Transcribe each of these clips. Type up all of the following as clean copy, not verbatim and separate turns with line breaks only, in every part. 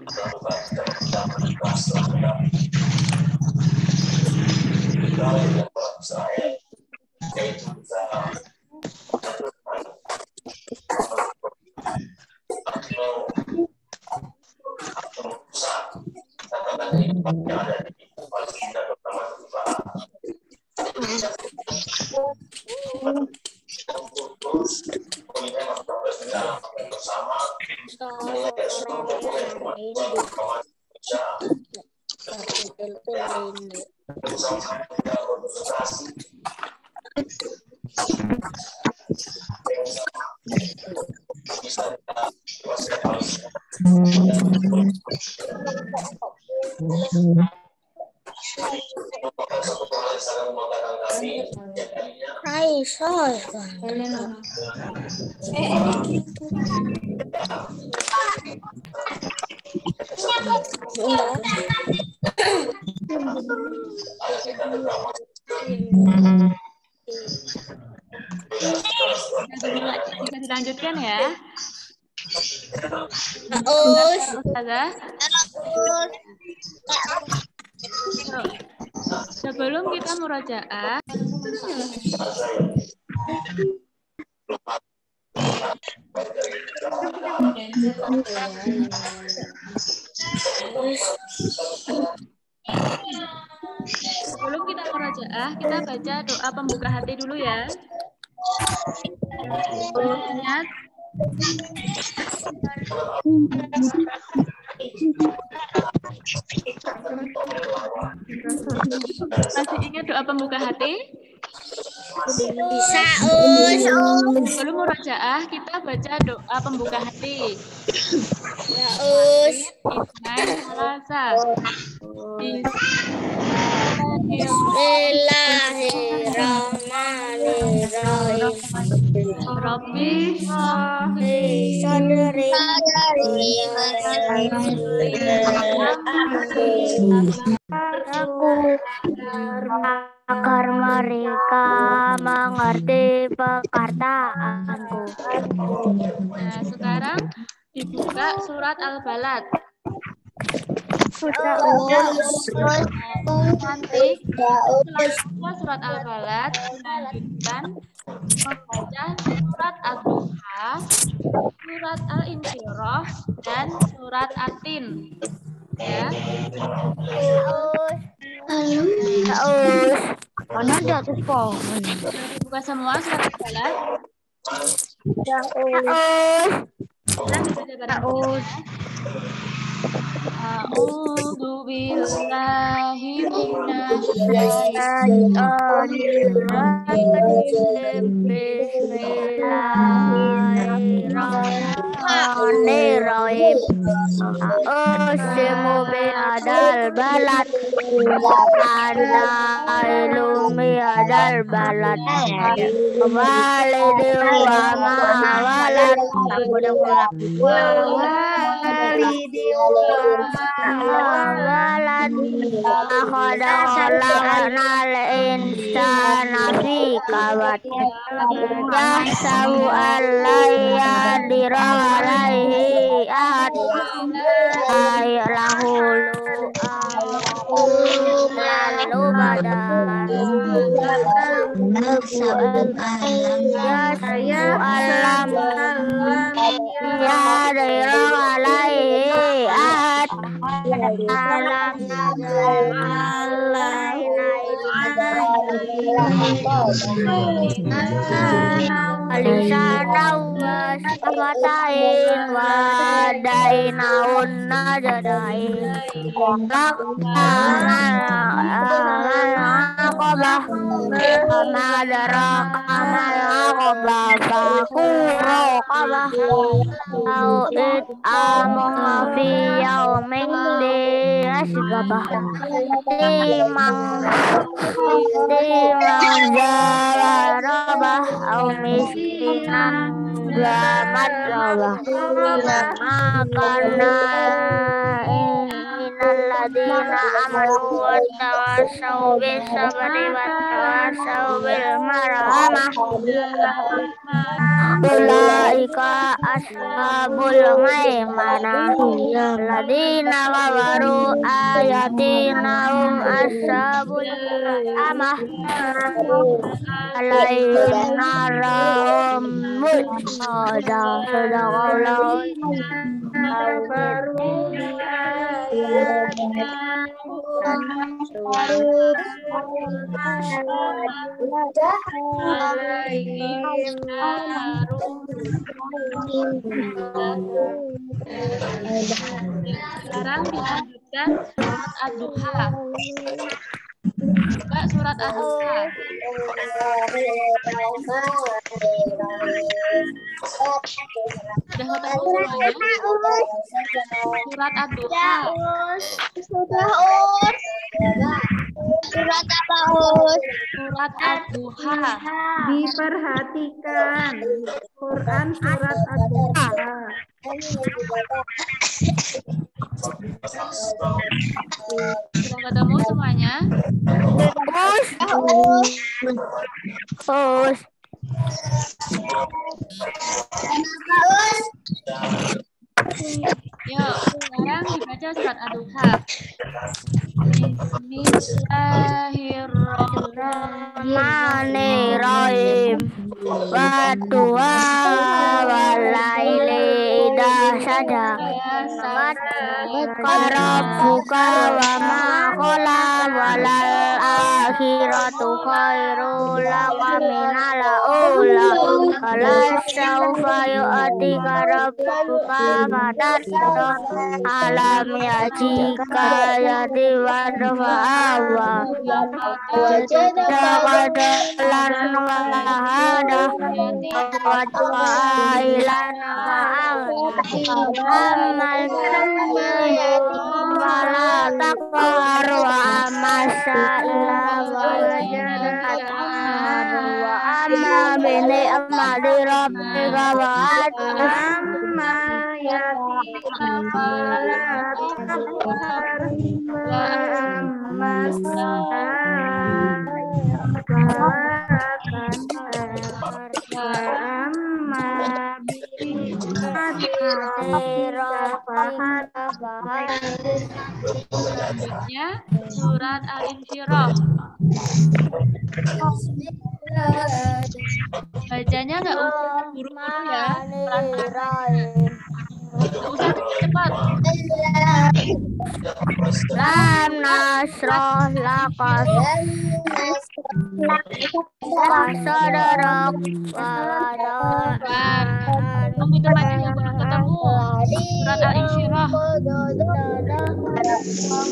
melakukan pertama di kelas setelah kita yang Israel yaitu bisa atau pusat katakan yang ada di Palestina terutama di Barat untuk terus meminta masyarakat bersama mengenai seluruh dokumen kemajuan Indonesia bersama kita konsultasi bisa kita kuasai Palestina satu hal yang sangat membanggakan kami yang kalinya
Bisa dilanjutkan ya. Ustazah. Sebelum kita murojaah, kita baca doa pembuka hati dulu ya. Ingat. Masih ingat doa pembuka hati?
Bisa,
Sebelum murojaah kita baca doa pembuka hati.
Ya, Bismillahirrahmanirrahim.
Rabbi
sadri agar mereka mengerti perkataanku.
Nah, sekarang dibuka surat Al-Balad. Nanti setelah surat Al-Balad dilanjutkan membaca surat Ad-Duha, surat Al-Insyirah, dan surat At-Tin. Ya. Dibuka semua surat Al-Balad. A'udzu billahi minasyaitonir
Bismillahirrahmanirrahim. A'udzu biadal balad anda ilumi adal balad walidi wa ma walad walidi walad akhalaqnal insana fi kabad yahsabu allayya diralaihi ahad ayyalahulu lalu badan alam ya diralaihi ahad alam alisana wa samatain wa dainaun najadain aqabah amadara amal aqabah fakuro qabah tau'id amah fi yaumin di asgabah timang jawarabah au miskinan gamat rabah makana minal ladina amanu wa tawassaw bis sabri wa tawassaw bil marhamah. Ulaika ashabul maimanah. Ladina kafaru ayatina hum ashabul amah. Alaihim narum muqada. Sadaqallahu
Kafaru bi ayatina alaihim
Sekarang dilanjutkan surat Ad-Duha. Buka surat Ad-Duha. Sudah ketemu semuanya? Surat Ad-Duha.
Surat apa, Us?
Surat Ad-Duha.
Diperhatikan Quran surat Ad-Duha.
Sudah ketemu semuanya?
Us.
Yuk, sekarang dibaca surat Ad-Duha. Bismillahirrahmanirrahim.
Wadduha walaili idha saja. Rabbuka wa ma qala walal akhiratu khairul laka minal ula. Wala sawfa yu'tika rabbuka fatarda. Alam yajika yatiwan fa'awa. Wajadalan wahada. Wajailan amal wala takfar wa amasa ila wa amma bini amali rabbika wa amma yatika wala takfar wa amasa
Selanjutnya surat Al-Insyirah. Bacanya nggak usah buru-buru ya, nggak usah cepat.
Lam nasroh lakas sadrak
Tunggu temannya yang belum ketemu. Surat Al-Insyirah.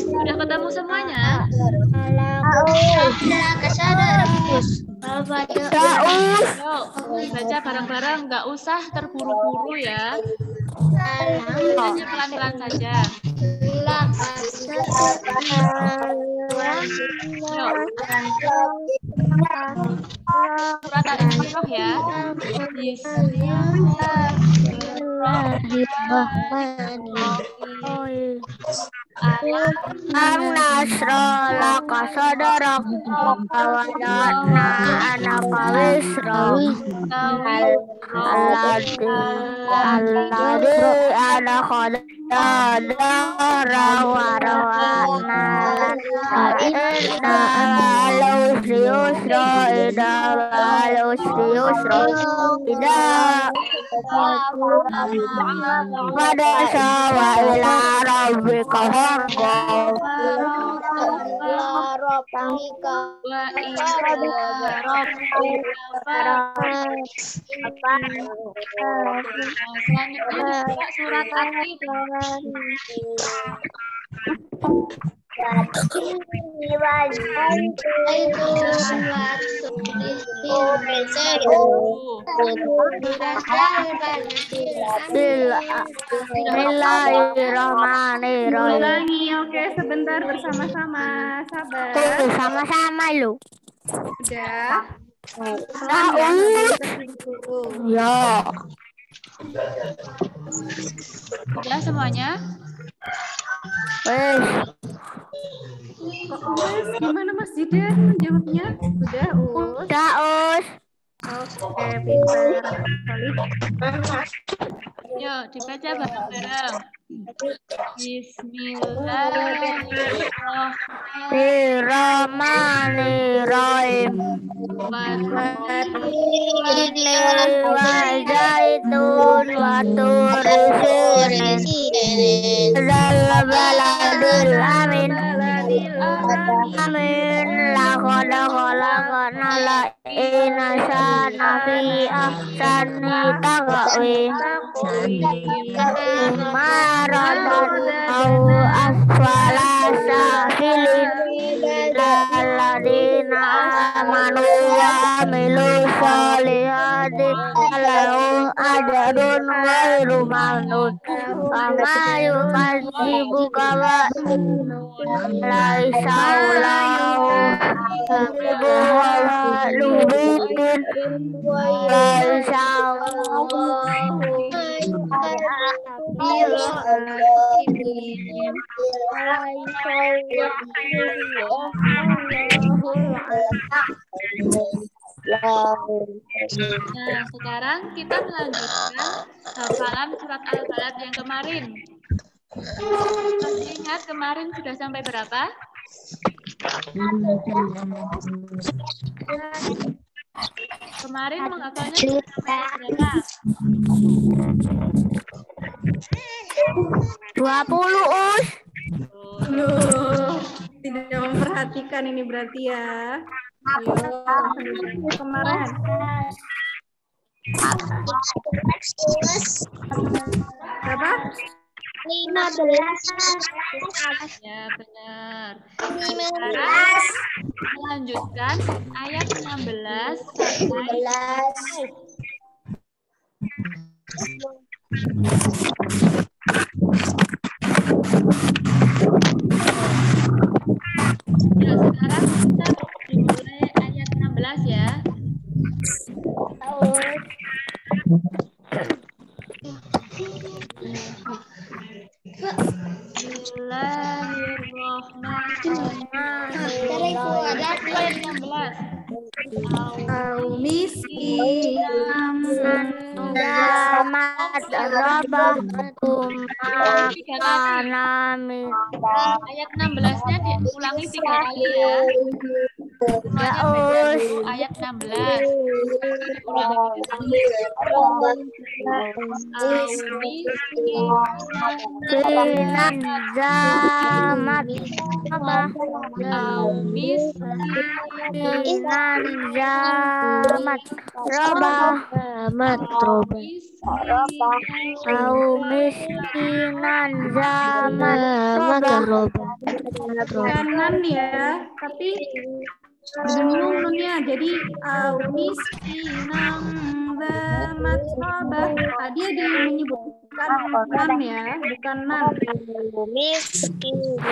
Sudah ketemu semuanya? Yuk, baca bareng-bareng, nggak usah terburu-buru ya. Bacanya pelan-pelan saja. Yuk. Surat Al-Insyirah ya. Bismillahirrahmanirrahim.
Am nasro laka sadrak awadana anaka wisra alladhi anakadara warawana inna alusri yusra ida alusri yusra ida pada sawa ila rabbika farqa
Selanjutnya dibuka surat At-Taubah.
Bismillahirrahmanirrahim.
Ulangi, oke, sebentar bersama-sama. Sabar.
Sama-sama lu.
Udah.
Ya.
Sudah semuanya?
Wes.
Mas, gimana Mas Jidan jawabnya? Sudah, Us?
Udah, Us.
Oke, pintar. Sekali.
Yuk, dibaca bareng-bareng. Bismillahirrahmanirrahim.
Watini wa zaitun wa turi sinin. Zal baladil amin. Amin. Laqad khalaqnal insana fi ahsani taqwim. Maradanahu asfala safilin. Lalladina amanu wa amilu sholihati lahum ajrun ghairu mamnun. Wa ma yukadzibuka wa laisa lahu habibu wa lubitin laisa
Nah, sekarang kita melanjutkan hafalan surat Al-Balad yang kemarin. Masih ingat kemarin sudah sampai berapa? Kemarin menghafalnya sudah sampai berapa?
20, Us.
Loh, tidak memperhatikan ini berarti ya. Ayo, kemarin. Berapa?
15.
Ya, benar. Sekarang melanjutkan ayat 16 sampai 20. Ya, sekarang kita mulai ayat 16 ya. Ayat 16-nya diulangi 3 kali ya. Semuanya beda dulu ayat 16. Ulangi 3 kali.
Kanan ya, tapi bingung nunnya. Jadi miskinan zamat robah. Tadi ada yang menyebutkan nan ya, bukan nan.
Miskinan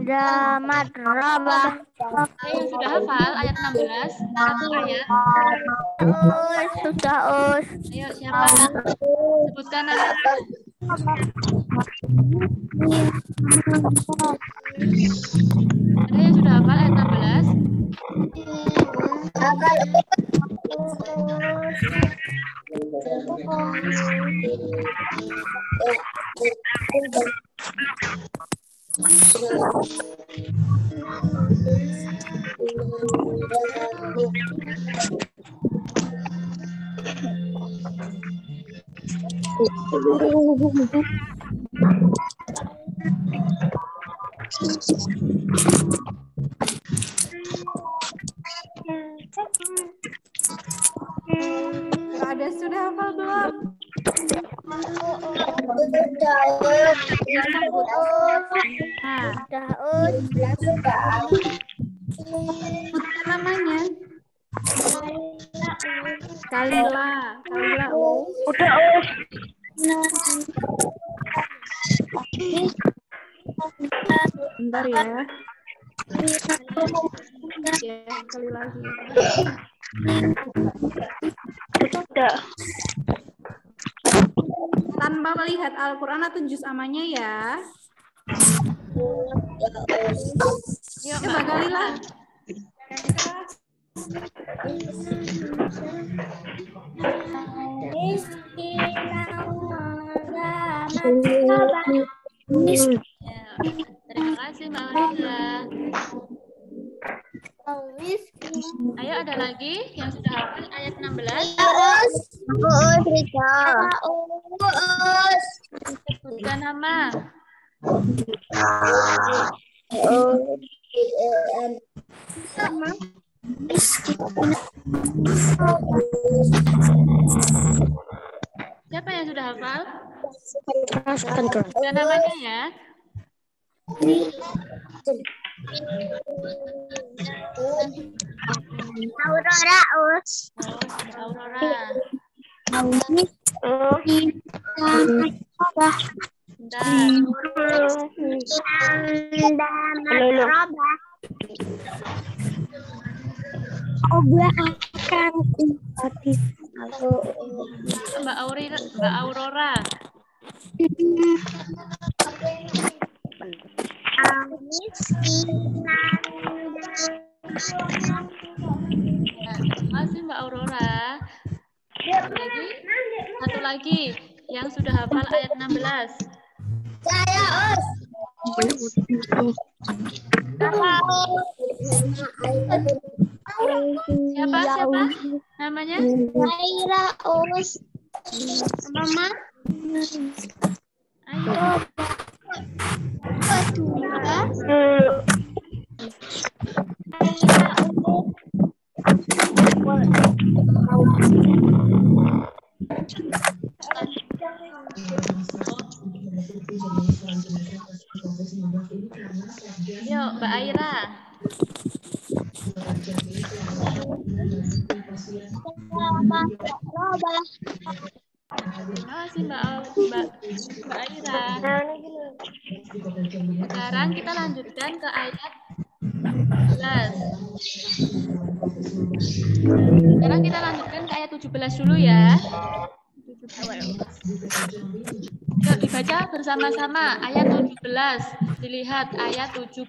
zamat robah.
Yang sudah hafal ayat 16, satu ayat.
Sudah, Us.
Ayo, siapa? Sebutkan nama. Ada yang sudah hafal ayat 16?
Ada sudah hafal belum? Sebutkan namanya. Kalila. Kalila.
Udah,
Bentar ya. Ya, sekali lagi.
Udah.
Tanpa melihat Al-Quran atau juz amanya ya.
Yuk,
Coba Kalila.
Ya, terima kasih Mbak Maria. Ayo ada lagi yang sudah hafal ayat 16. Sebutkan nama. Siapa yang sudah hafal? Sebutkan namanya ya.
Aurora.
Aurora. Mbak Aurora. Terima kasih Mbak Aurora. Satu lagi yang sudah hafal ayat 16. Siapa namanya? Mama. Ayo. Yuk, Mbak Aira. Terima kasih Mbak Aira. Sekarang kita lanjutkan ke ayat 17. Sekarang kita lanjutkan ke ayat 17 dulu ya. Yuk dibaca bersama-sama ayat 17. Dilihat ayat 17.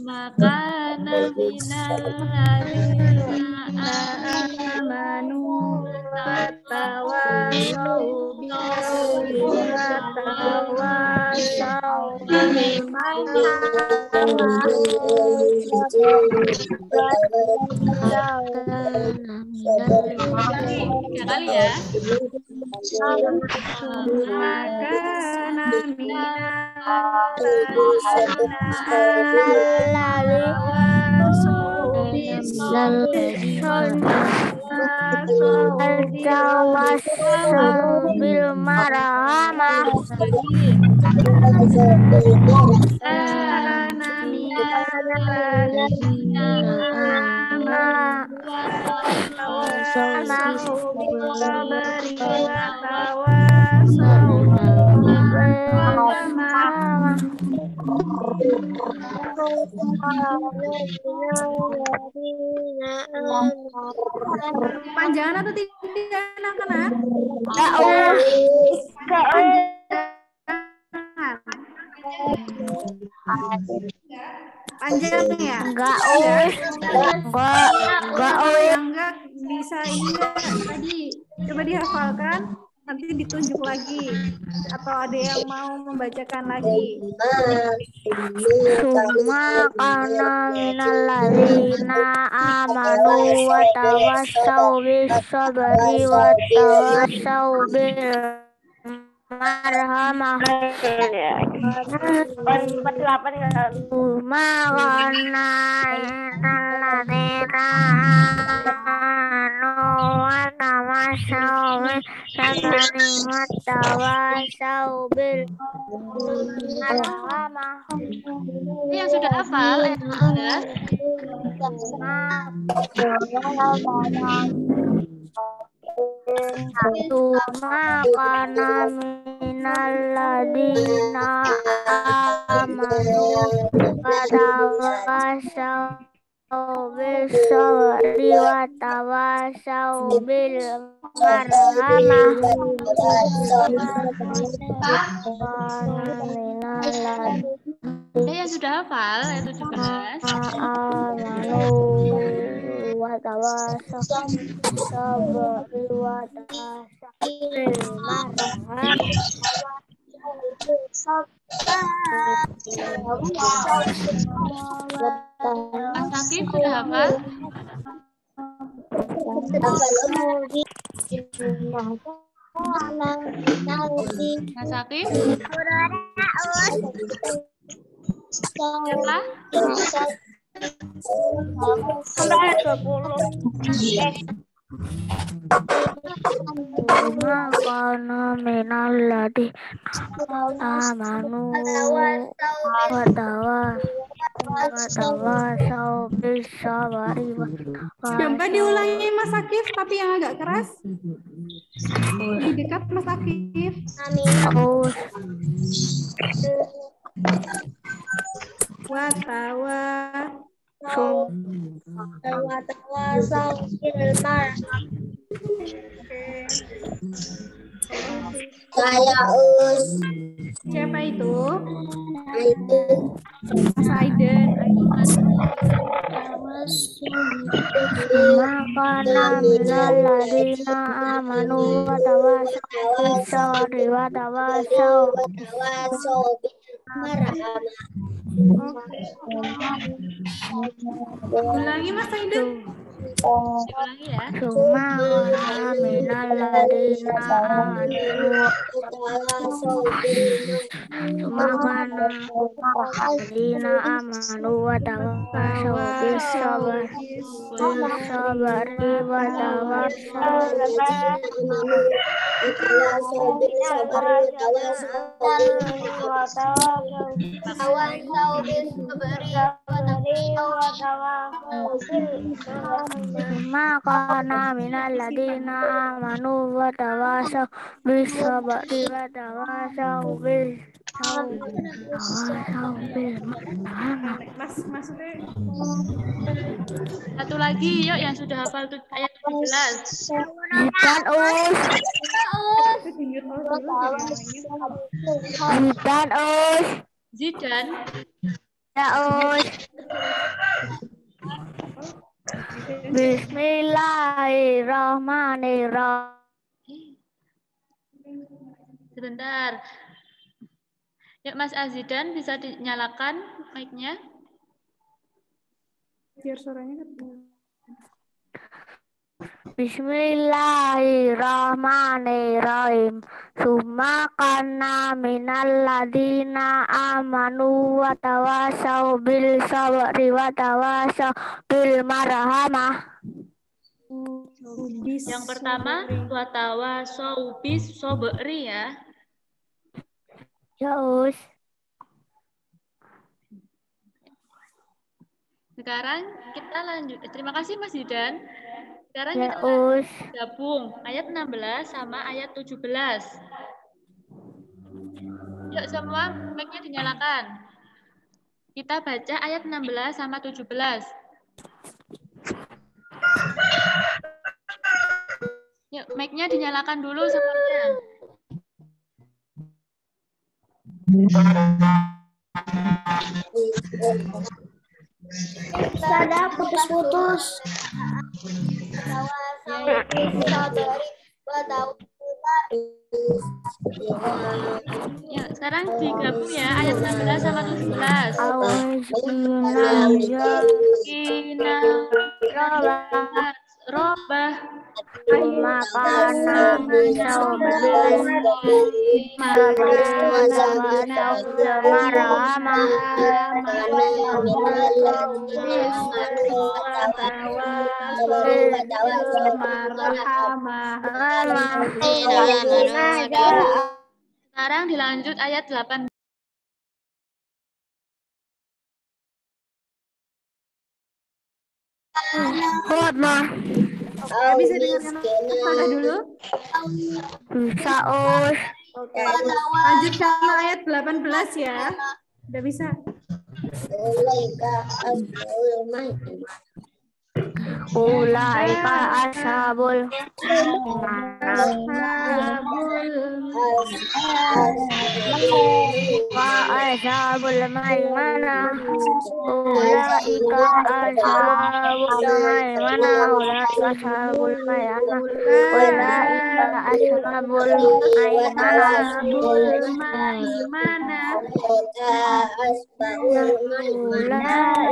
Makana minal ladina amanu watawasau tiga kali ya. Panjangan atau tidak anak-anak? Panjang ya?
Enggak,
enggak bisa ini tadi coba dihafalkan, nanti ditunjuk lagi atau ada yang mau membacakan lagi.
Summa kana minal ladzina amanu wa tawassau bis sabri wa tawassau bil marhamah. Summa kana minal ladzina amanu wa tawassau qawmin sabari wa tawasau bil marhamah.
Yang sudah hafal ayat 16.
Tuma kana minal ladina amanu watawasau bis sabri watawasau bil marhamah. Kana minal ladina
Yang sudah hafal ayat 17.
amanu watawasau sabri watawasau bil marhamah.
Mas Akif sudah hafal? Mas Akif? Siapa?
Sampai ayat 20. Makana minal ladhi amanu watawasau bis sabari
Coba diulangi Mas Akif, tapi yang agak keras. Lebih dekat Mas Akif.
watawasau bil marhamah. Saya
Siapa itu? Mas Aiden.
Makana minal ladina amanu watawasau bis sabri watawasau
Ulangi Mas Aiden.
Diulangi ya.
Cuma kana minal ladina amanu Cuma kana ladina amanu watawasau bis sabri watawasau Makana minal ladina amanu watawasau bis sabri watawasau bil marhamah.
Mas maksudnya
Satu lagi yuk yang sudah hafal ayat 17.
Bukan us. Bukan us.
Zidan.
Ya us. Bismillahirrahmanirrahim.
Sebentar. Yuk Mas Azidan bisa dinyalakan mic-nya.
biar suaranya kedengaran.
Bismillahirrahmanirrahim. Summa kana minal ladina amanu watawasau bil sabri watawasau bil marhamah.
Yang pertama watawasau bis sabri ya.
Ya us.
Sekarang kita lanjut. Terima kasih Mas Zidan. Sekarang
Ya
kita
us.
gabung ayat 16 sama ayat 17. Yuk semua mic-nya dinyalakan. Kita baca ayat 16 sama 17. Yuk mic-nya dinyalakan dulu semuanya.
Sada putus-putus.
Ya, sekarang digabung ya ayat 16 sama 17. Robah
Makana marhamah.
marhamah.
Sekarang dilanjut ayat 8.
Oke, bisa dengarkan mana dulu?
Saus.
Oke. Lanjut sama ayat 18 ya. Udah bisa.
Ulaika ashabul ashabul maimanah. Ulaika ashabul maimanah. Ulaika ashabul maimanah. Ulaika ashabul maimanah. Ulaika ashabul maimanah.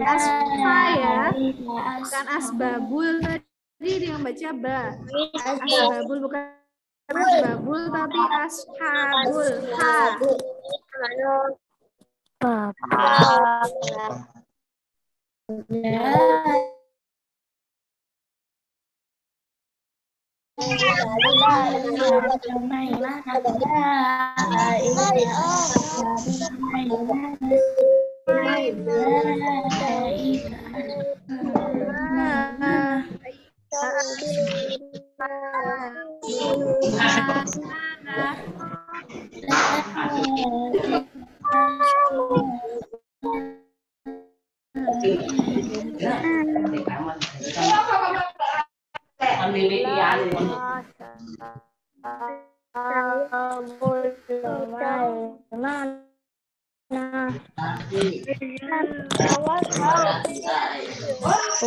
Asfa ya, bukan asbabul tadi dia membaca ba. Asbabul bukan asbabul tapi ashabul ha.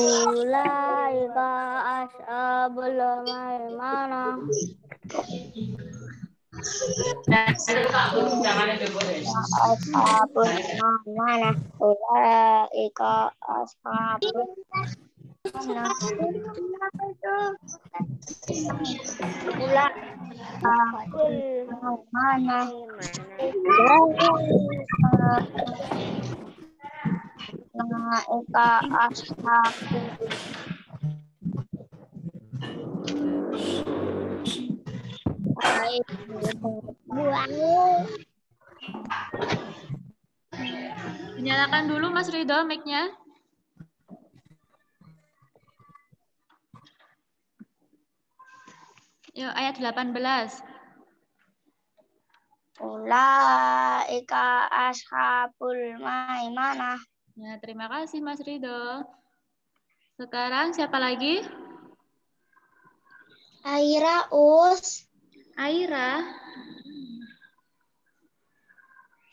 Ulaika ashabul maimanah. Ashabul maimanah. Ulaika ashabul
Nyalakan dulu Mas Ridho mic-nya. Yuk, ayat 18.
Ulaika ashabul maimanah.
Ya, terima kasih Mas Ridho. Sekarang siapa lagi?
Aira Us.
Aira.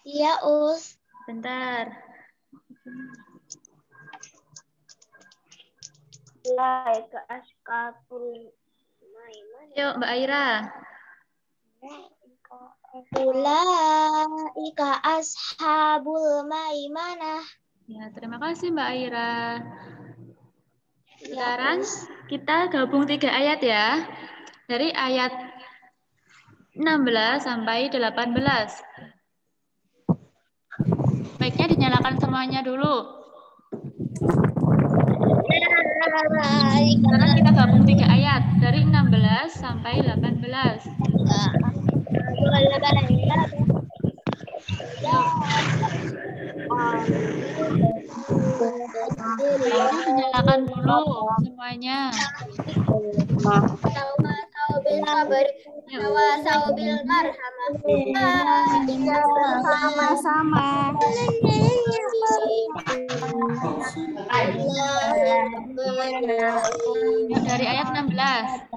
Iya Us.
Bentar.
Ulaika ashabul maimanah.
Yuk, Mbak Aira.
Ulaika ashabul maimanah.
Ya, terima kasih Mbak Aira. Sekarang kita gabung 3 ayat ya. Dari ayat 16 sampai 18. Mic-nya dinyalakan semuanya dulu. Sekarang kita gabung 3 ayat. Dari 16 sampai 18. Dinyalakan dulu semuanya.
Sama-sama.
Dari ayat 16.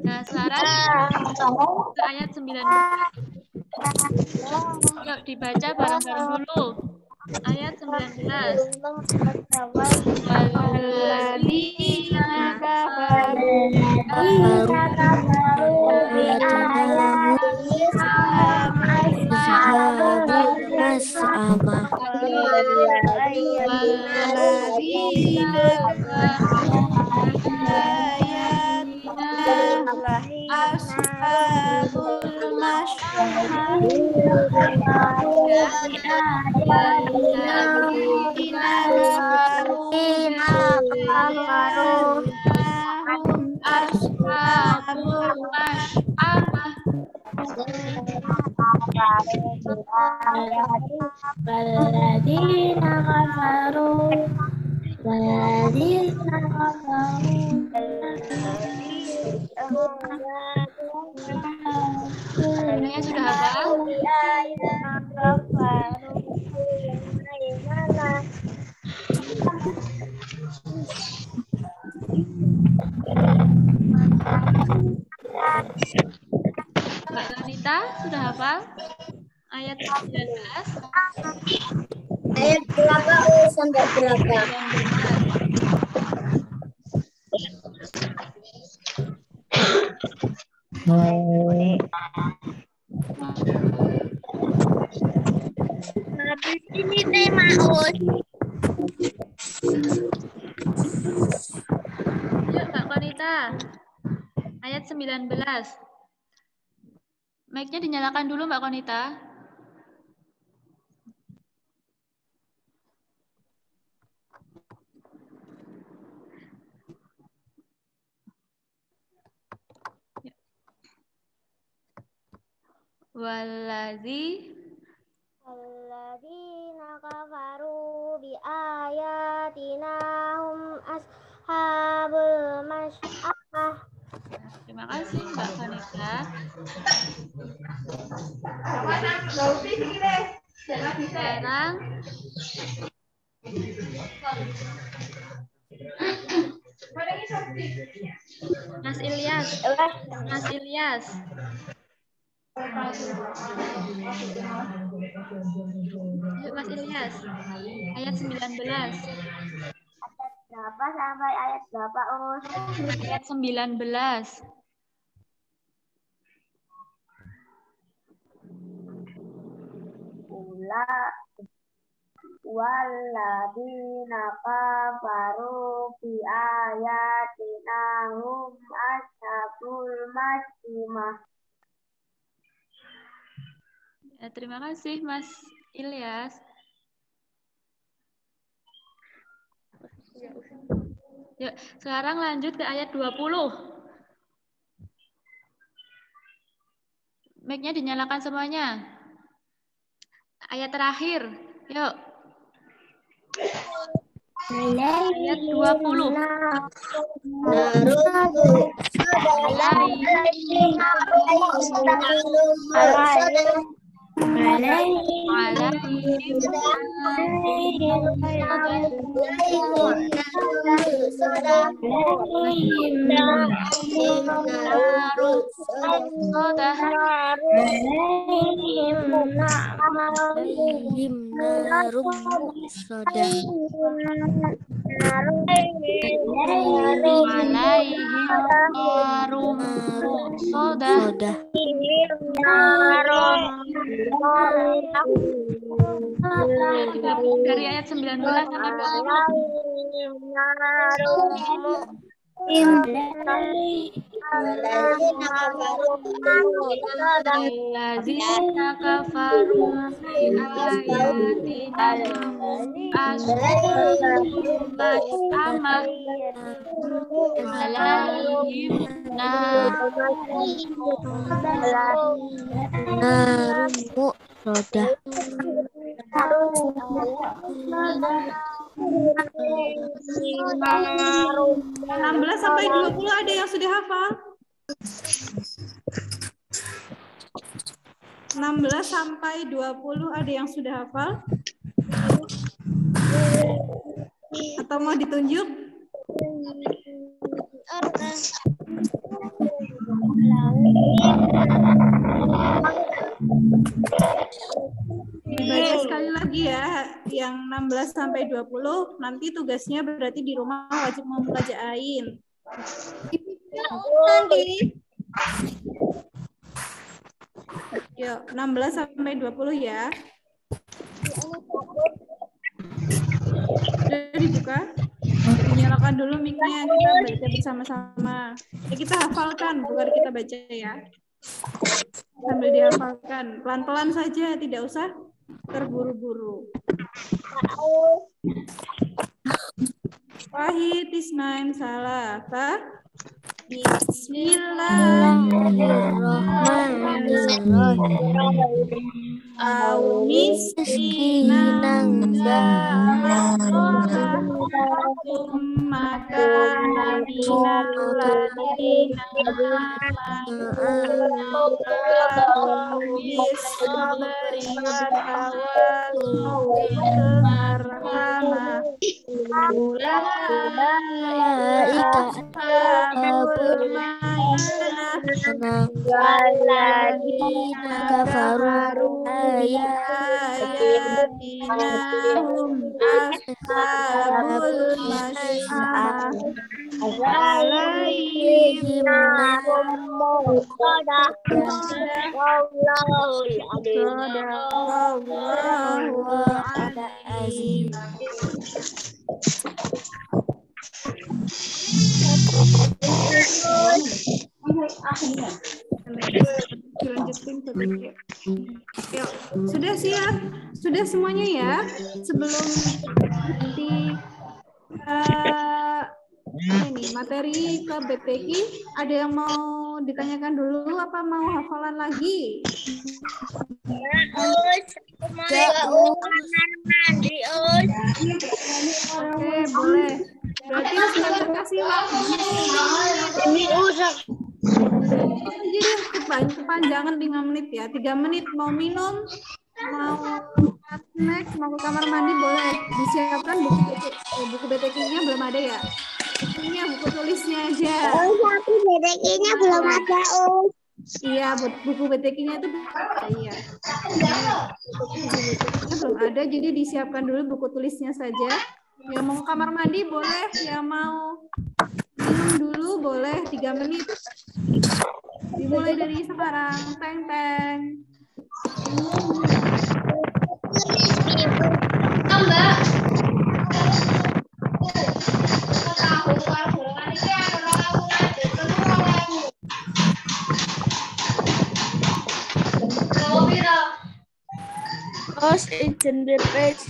Nah, sekarang ke ayat 19. Yuk dibaca bareng-bareng dulu. Ayat 19. Walladzina kafaru
ashabul masy'amah ashabul masy'amah
Walladzina kafaru walladzina kafaru
Semuanya sudah hafal? Mbak Tanita sudah hafal? Ayat 19.
Ayat berapa sampai berapa?
19.
Habis ini teh Maus.
Yuk Mbak Konita. Ayat 19. Mic-nya dinyalakan dulu Mbak Konita.
Walladzina kafaru bi ayatina hum ashabul masy'amah.
Terima kasih Mbak Konita. Sekarang Mas Ilyas. Mas Ilyas. Yuk Mas Ilyas. Ayat 19.
Berapa sampai ayat berapa, Us?
Ayat 19.
Walladzina kafaru bi ayatina hum ashabul masy'amah.
Ya, terima kasih Mas Ilyas. Yuk, sekarang lanjut ke ayat 20. Mic-nya dinyalakan semuanya. Ayat terakhir. Yuk. Ayat 20. Dari ayat 19 sampai 20. Walladzina kafaru bi ayatina ashabul masy'amah alaihim
Narum soda.
16 sampai 20 ada yang sudah hafal? 16 sampai 20 ada yang sudah hafal? Atau mau ditunjuk? lagi ya, yang 16 sampai 20 nanti tugasnya berarti di rumah wajib memurajain. Yuk, 16 sampai 20 ya. Sudah dibuka? Dinyalakan dulu mic-nya, kita baca bersama-sama. Kita hafalkan, bukan kita baca ya. Sambil dihafalkan, pelan-pelan saja, tidak usah terburu-buru. Wahid, Ismail, Salafa. Bismillahirrahmanirrahim. Au miskinan maka minal ladina bisabri wa tawassul marhama ulaika ashabul maimanah waladina kafaru ayatina hum ashabul masy'arah alaihim Yuk, sudah siap? Sudah semuanya ya? Sebelum di ini materi ke BTQ, ada yang mau ditanyakan dulu apa mau hafalan lagi? Oke, boleh. Berarti saya kasih waktu. Ini usah. Jadi kepanjangan 5 menit ya. 3 menit mau minum, mau snack, mau ke kamar mandi boleh. Disiapkan buku BTQ-nya belum ada ya? Bukunya, buku tulisnya aja.
Oh, tapi BTQ-nya belum ada,
Iya, buku BTQ-nya itu iya. Buku BTQ-nya belum ada, jadi disiapkan dulu buku tulisnya saja. Yang mau ke kamar mandi boleh, yang mau minum dulu boleh 3 menit. Dimulai dari sekarang. Teng teng.
Mbak. Os izin BPS.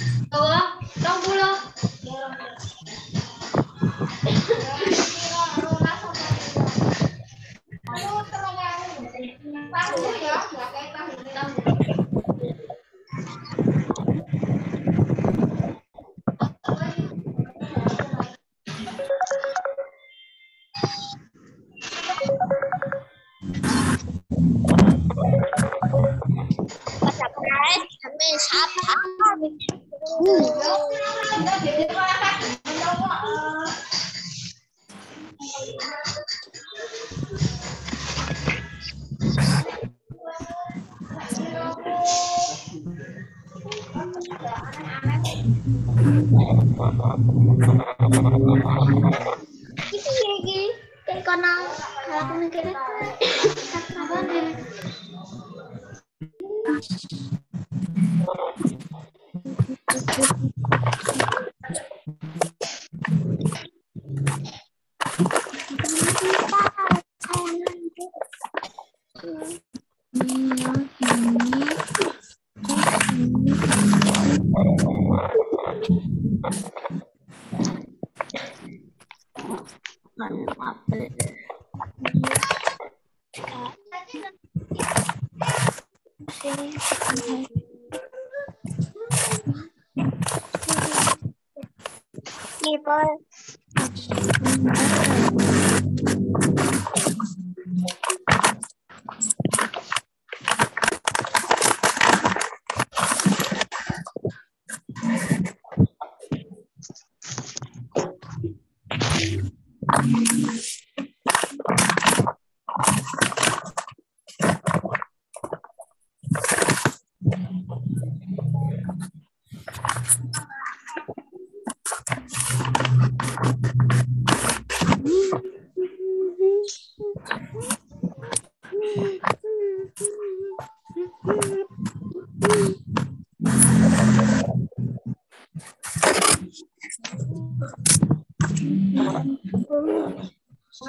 Ya.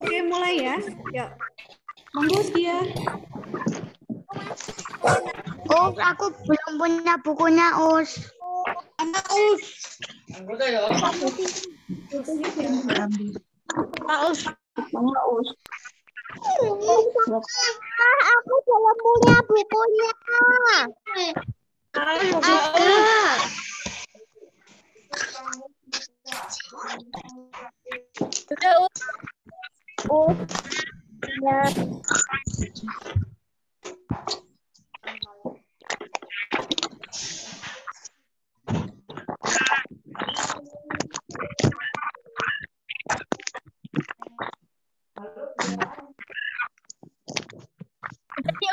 Oke, mulai ya. Yuk. Monggo dia.
Aku belum punya bukunya, Us. Aku belum punya bukunya.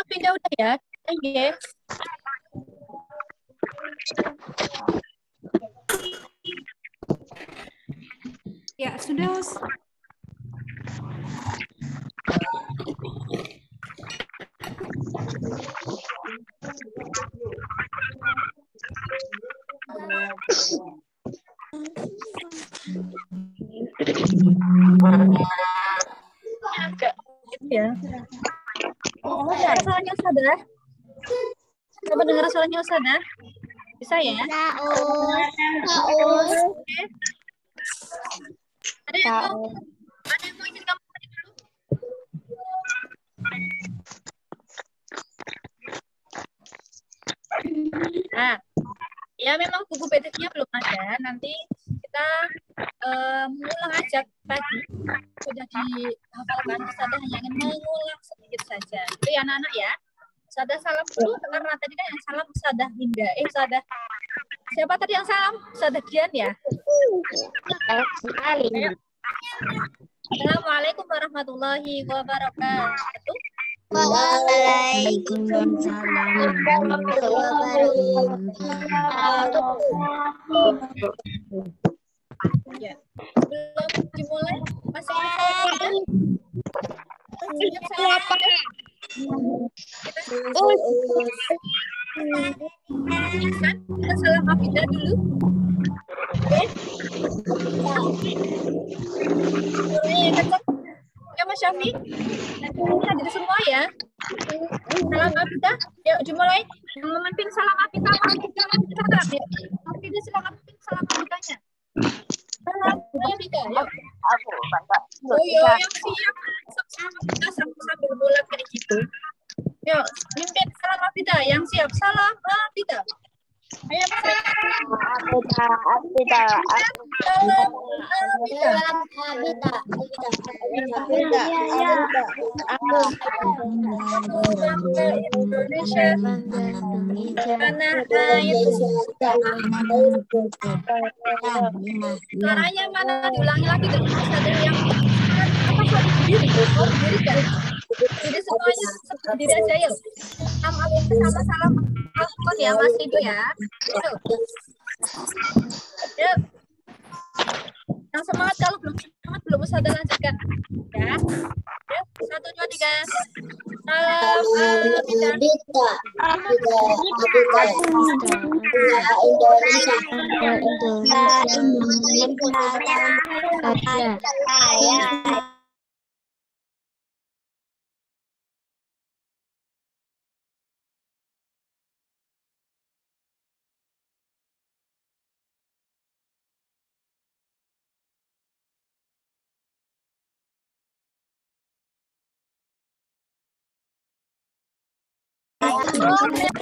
Sudah, udah ya. Oke.
Ya, sudah, Us.
Ya. Suaranya Ustazah. Coba dengar suaranya Ustazah. Bisa ya? Ada yang mau izin kamu dulu? Nah, ya memang buku PDF-nya belum ada. Nanti kita mengulang aja tadi. Sudah dihafalkan, Ustazah hanya ingin mengulang sedikit saja. Itu ya anak-anak ya. Ustazah salam dulu, karena tadi kan yang salam Ustazah Linda. Ustazah, siapa tadi yang salam? Ustazah Dian ya? Ayo. Assalamualaikum warahmatullahi wabarakatuh.
Waalaikumsalam warahmatullahi wabarakatuh.
Ya. Belum dimulai? Masih kita salam Hafidah dulu. Oke. Ya Mas Syafi. Hadir semua ya. Salam Hafidah. Yuk dimulai. Yang memimpin salam Hafidah. Hafidah silakan memimpin salam Hafidahnya. Salam Hafidah. Yuk. Oh iya, yang siap. Kita sambil mulai kayak gitu. Yuk, mimpin salam Hafidah. Yang siap salam Hafidah. Ayo Mas. Indonesia. Suaranya mana? Diulangi lagi dengan ada yang apa suara berdiri? Oh, berdiri kan? Jadi semuanya berdiri aja yuk. Sama-sama telepon ya Mas Ibu ya. Yuk. Yuk. Yang semangat, kalau belum semangat belum usah lanjutkan. Ya. Yuk, 1, 2, 3. Salam Indonesia.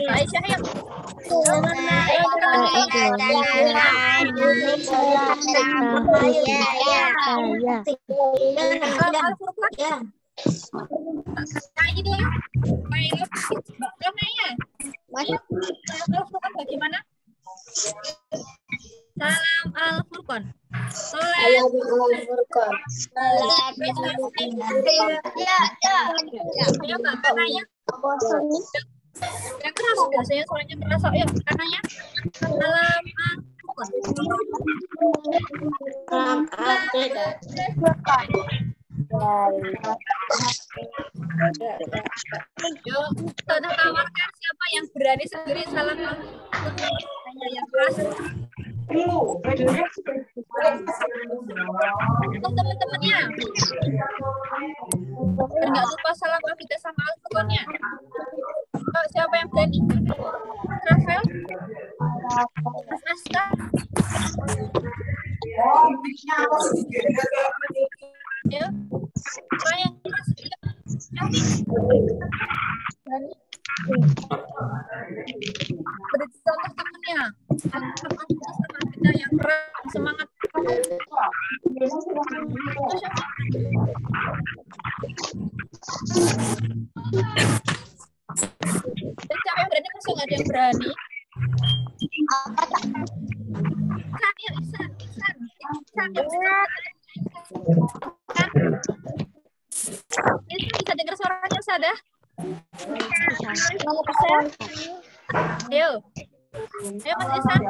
Aisyah yuk. Bagaimana? Salam Al-Furqan. Salam Al-Furqan. Ayo Kak, nanya. Yang keras biasanya suaranya keras. Yuk, kananya. Salam Al-Furqan. Salam Al-Furqan. Yuk, kita tawarkan siapa yang berani sendiri salam hanya yang keras. Untuk teman-temannya. Biar nggak lupa salam kita sama Al-Qur'annya. Siapa yang berani? Rafael? Mas Asta? Ya. Siapa yang keras? Beri contoh temannya. Sama kita yang keras, semangat. Dan siapa yang berani masuk? Nggak ada yang berani. Isan bisa dengar suaranya Sada? Ayo Mas Isan.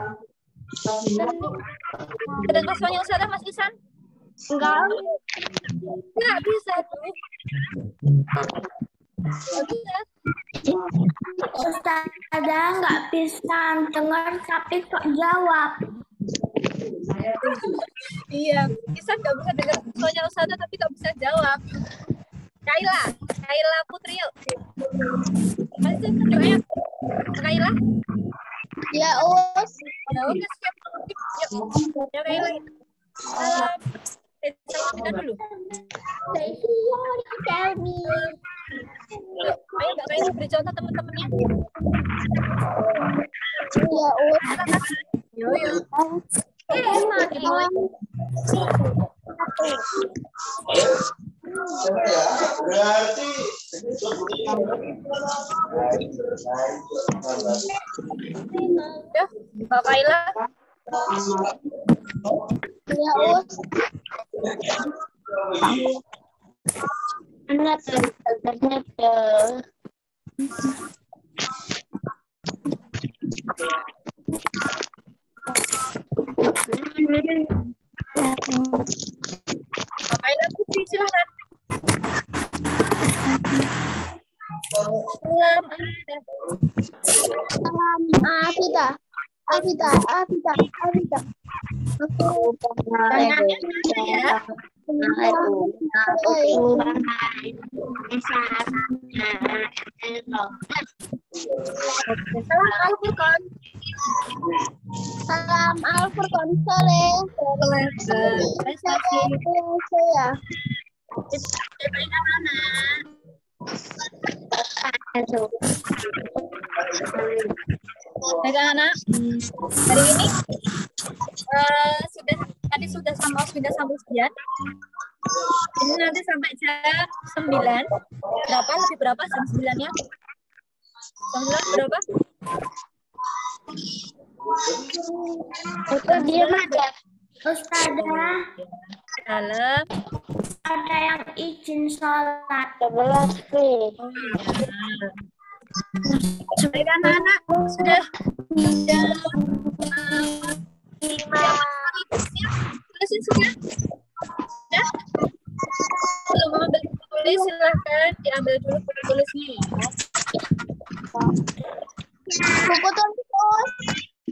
Dengar suaranya Sada Mas Isan? Enggak bisa tuh.
Ustazah nggak bisa dengar tapi kok jawab.
Iya, Isan nggak bisa dengar soalnya Ustazah tapi nggak bisa jawab. Kaila Putri yuk. Masih berdoa Kaila?
Ya Us.
Ya udah siap. Yuk. Ya Kaila. Salam kita dulu.
Tell me.
Ayo Mbak Kaila beri contoh teman-temannya.
Ya Us.
Yuk.
Berarti
ya, Mbak Kaila.
Ya Us. Anak ternyata.
Mbak Kaila Putri silakan.
Afida.
Tangannya ya.
Salam Al-Furqan Soleh. Saya.
Anak-anak, hari ini sudah sama Oswinda sama Ujian. Ini nanti sampai jam 9. Berapa jam 9-nya? Jam 9 berapa?
Itu dia aja. Ustazah,
Dalam.
ada yang izin sholat 11 B.
Oh iya. Baik anak-anak sudah tulisin sudah. Belum ambil tulis silahkan diambil dulu buku tulisnya ya.
Buku tulis.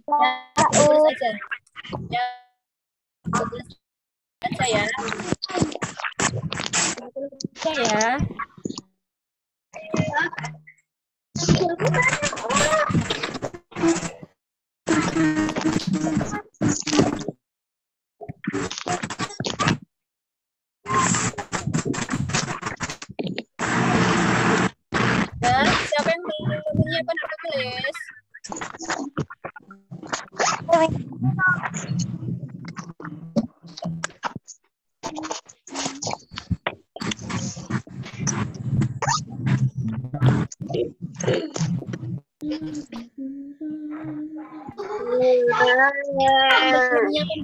Ya, tulis aja. Ya, tulis aja ya. Tulis aja ya. Dan siapa yang belum menyiapkan buku tulis? Menyiapkan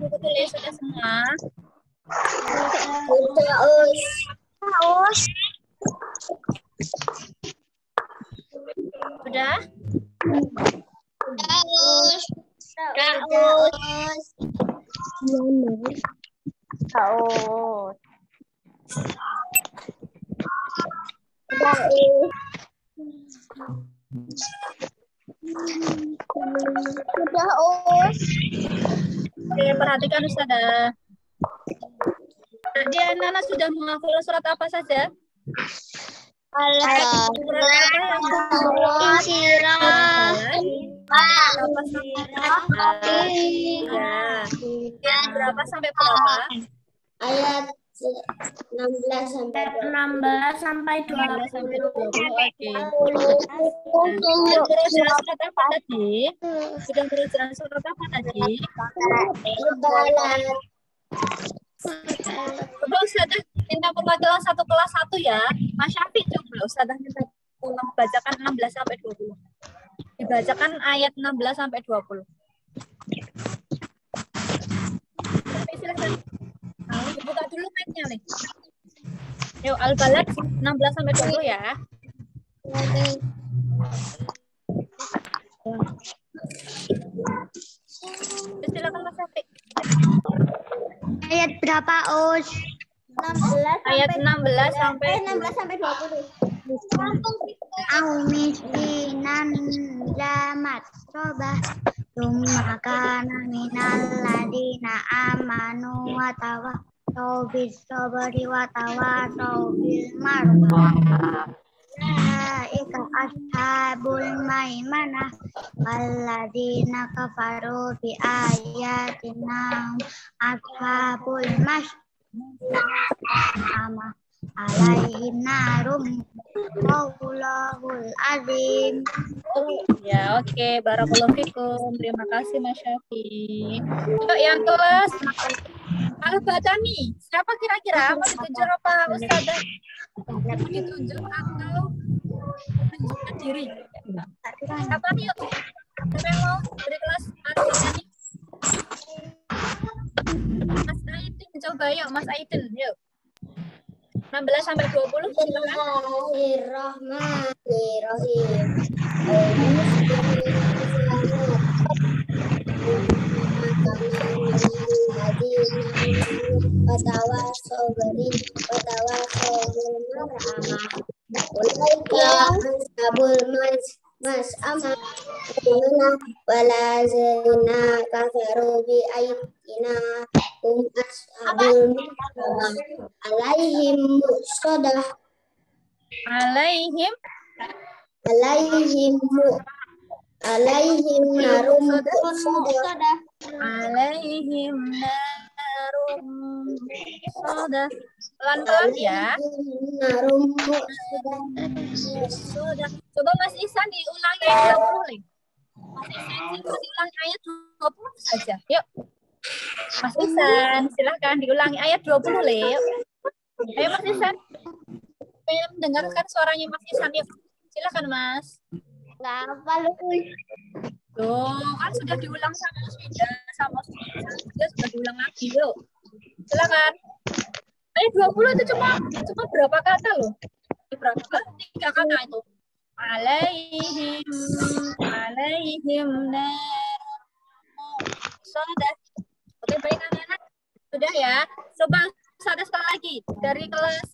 buku tulis sudah semua? Sudah?
Sudah, Us.
Oke, perhatikan Ustazah. Dia Nana sudah menghafal surat apa saja?
Al-Baqarah.
Surat apa yang
Insyirah.
berapa sampai ya. Yang berapa sampai berapa?
Ayat 16 sampai
16 sampai 20. Oke. Sudah berusaha surat apa tadi? Sudah berusaha surat apa tadi? Coba Ustazah minta perwakilan satu kelas 1 ya. Mas Syafiq coba Ustazah minta tolong bacakan 16 sampai 20. Dibacakan ayat 16 sampai 20. Tapi silakan. Nah, buka dulu mic-nya nih. Yuk Al-Balad 16 sampai 20 ya. Silakan Mas Syafiq.
Ayat berapa, Us? 16
Ayat 16 sampai
20. Au miskinan jamat robah Tumma kana minal ladina amanu wa tawasaw bis sabri wa tawasaw bil marwah. Ulaika ashabul maimanah walladzina kafaru bi ayatina ashabul masyamah alaihim narum Wallahul azim.
Ya, oke. Barakallahu fikum. Terima kasih Mas Syafiq. Yuk yang kelas Al-Badani. Siapa kira-kira? Mau ditunjuk apa Ustazah? Mau ditunjuk atau menunjukkan diri? Siapa nih yuk? Siapa yang mau dari kelas Al-Badani? Mas Aidin coba yuk, Mas Aidin yuk. 16 sampai 20 silakan.
Bismillahirrahmanirrahim. Walazina kafaru bi ayatina ashabul alaihim sodah
Alaihim
alaihim narum sodah
alaihim narum sodah. Pelan-pelan ya.
narum
Sudah. Coba Mas Ihsan diulangi ayat 20 nih. Mas Ihsan diulangi ayat 20 saja. Yuk. Mas Ihsan, silahkan diulangi ayat 20 nih. Yuk. Ayo Mas Ihsan. Pengen mendengarkan suaranya Mas Ihsan yuk. Silahkan Mas.
nggak apa lu.
Tuh, kan sudah diulang sama Uswida, sama Uswida sudah diulang lagi yuk. Silakan. Ayat 20 itu cuma berapa kata loh? Berapa kata? 3 kata itu. Alaihim sudah. Oke, baik anak-anak. Sudah ya. Coba ada sekali lagi dari kelas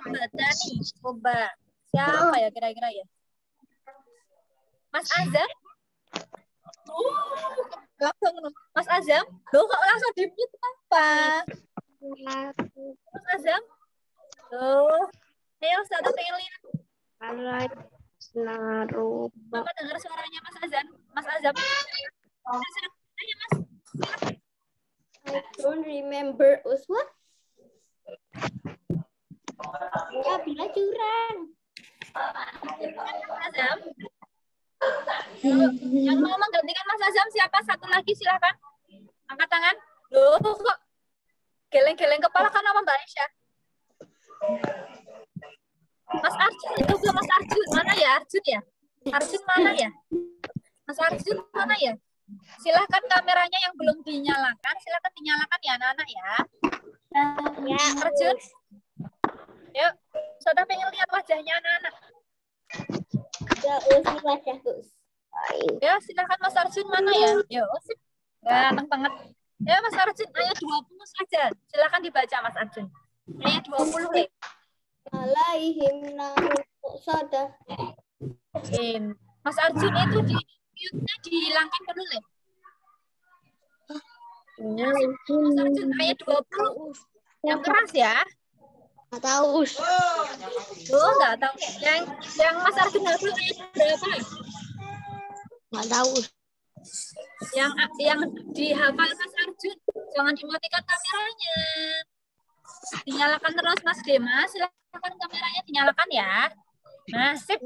Badani. Coba. Siapa ya kira-kira ya? Mas Azam? Langsung Mas Azam? Loh kok langsung di-mute apa? Mas Azam? Tuh. Ayo, Ustazah pengen lihat. Mama dengar suaranya Mas Azam. Mas Azam. Ayo Mas.
I don't remember Uswa. Ya, bila curang.
Mas Azam. Yang mau menggantikan Mas Azam siapa? Satu lagi silakan. Angkat tangan. Loh kok geleng-geleng kepala kan nama Mbak Aisyah. Mas Arjun itu ke Mas Arjun. Mana ya Arjun ya? Arjun mana ya? Mas Arjun mana ya? Silahkan kameranya yang belum dinyalakan. Silahkan dinyalakan ya anak-anak ya. Ya Arjun. Yuk. Sudah pengen lihat wajahnya anak-anak.
Ya, wajah Gus.
Ya silahkan Mas Arjun mana ya? Yuk. Ganteng banget. Ya Mas Arjun ayat 20 saja. Silahkan dibaca Mas Arjun. Ayat 20, Le.
Alaihim narun sada.
Mas Arjun itu di mute-nya dihilangkan dulu, Le. Mas Arjun, ayat 20. Yang keras ya.
Nggak tahu.
Oh, enggak tahu. Yang Mas Arjun hafal ayat berapa?
Nggak tahu.
Yang dihafal Mas Arjun, jangan dimatikan kameranya. Dinyalakan terus Mas Demas, silakan kameranya dinyalakan ya. Nah, sip.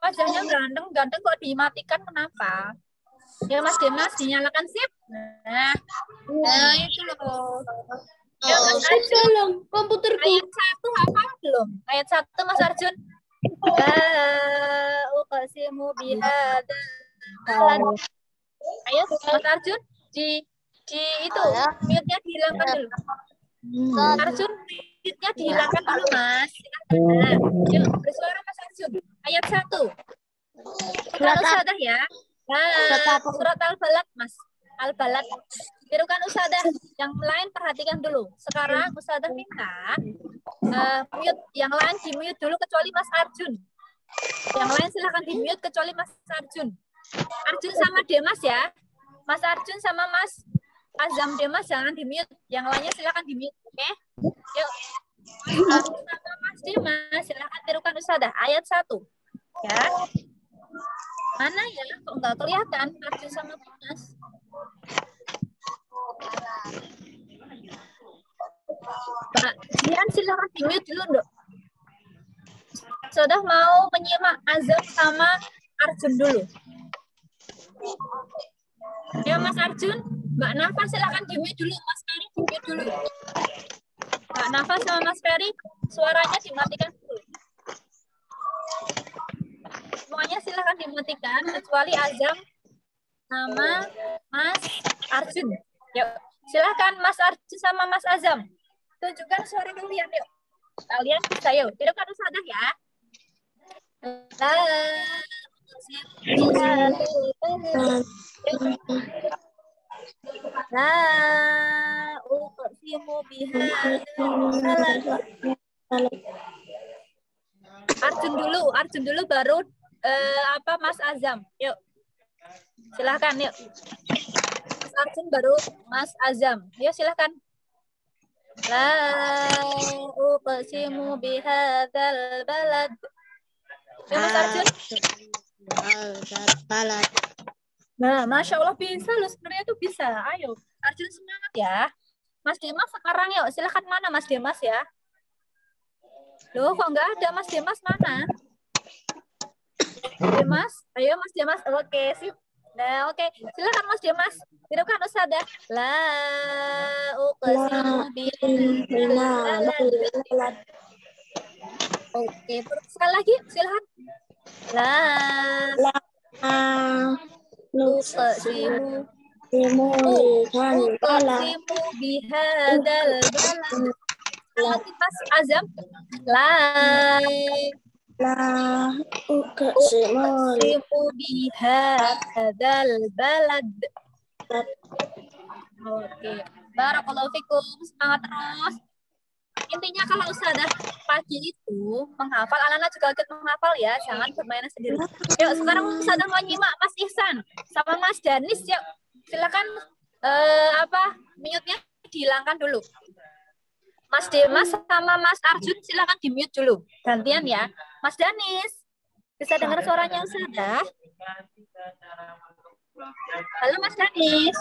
Wajahnya ganteng kok dimatikan, kenapa? Ya Mas Demas dinyalakan, sip. Nah itu loh. Ya Mas Arjun,
Komputerku.
ayat 1 hafal belum? Ayat 1 Mas Arjun. Uqsimu bihadzal balad. Ayo Mas Arjun, di itu mute-nya dihilangkan dulu. Mas Arjun, mute-nya dihilangkan dulu, Mas. Nah, yuk bersuara Mas Arjun. Ayat 1. Bukan usadah ya. Nah, surat Al-Balad, Mas. Al-Balad. Tirukan usadah. Yang lain perhatikan dulu. Sekarang usadah minta mute. Yang lain di mute dulu kecuali Mas Arjun. Yang lain silahkan di mute kecuali Mas Arjun. Arjun sama Demas ya. Mas Arjun sama Mas Azam Demas jangan di mute. Yang lainnya silahkan di mute. Oke? Yuk. Mas Arjun sama Mas Demas silahkan tirukan usadah. Ayat 1. Ya. Mana ya? Kok nggak kelihatan Arjun sama Demas? Pak Jian silahkan di mute dulu, Dok. Sudah mau menyimak Azam sama Arjun dulu. Ya Mas Arjun, Mbak Nafa silahkan di mute dulu, Mas Ferry di mute dulu. Mbak Nafa sama Mas Ferry suaranya dimatikan dulu. Semuanya silahkan dimatikan kecuali Azam sama Mas Arjun. Yuk, silahkan Mas Arjun sama Mas Azam. Tunjukkan suara kalian, yuk. Kalian bisa, yuk. Tirukan usadah ya. Arjun dulu baru Mas Azam. Yuk. Silahkan yuk. Mas Arjun baru Mas Azam. Yuk silahkan. La uqsimu bihadzal balad. Yuk Mas Arjun. Nah, Masya Allah bisa loh, sebenarnya itu bisa. Ayo, Arjun semangat ya. Mas Demas sekarang yuk, silahkan mana Mas Demas ya. Loh, kok nggak ada Mas Demas mana? Demas, ayo Mas Demas. Oke, sip. Nah, oke. Silakan Mas Demas. Tirukan usadah. La uqsimu bihadzal balad. Oke, sekali lagi silakan. La uqsimu bihadzal balad. Lagi Mas Azam. La uqsimu bihadzal balad. Oke, barakallahu fikum. Semangat terus. Intinya kalau usadah pagi itu menghafal, Alana juga ikut menghafal ya, jangan bermain sendiri. Yuk, sekarang usadah mau nyimak Mas Ihsan sama Mas Danis. Yuk, silakan mute-nya dihilangkan dulu. Mas Demas sama Mas Arjun silakan di mute dulu. Gantian ya. Mas Danis, bisa dengar suaranya usadah? Halo Mas Danis,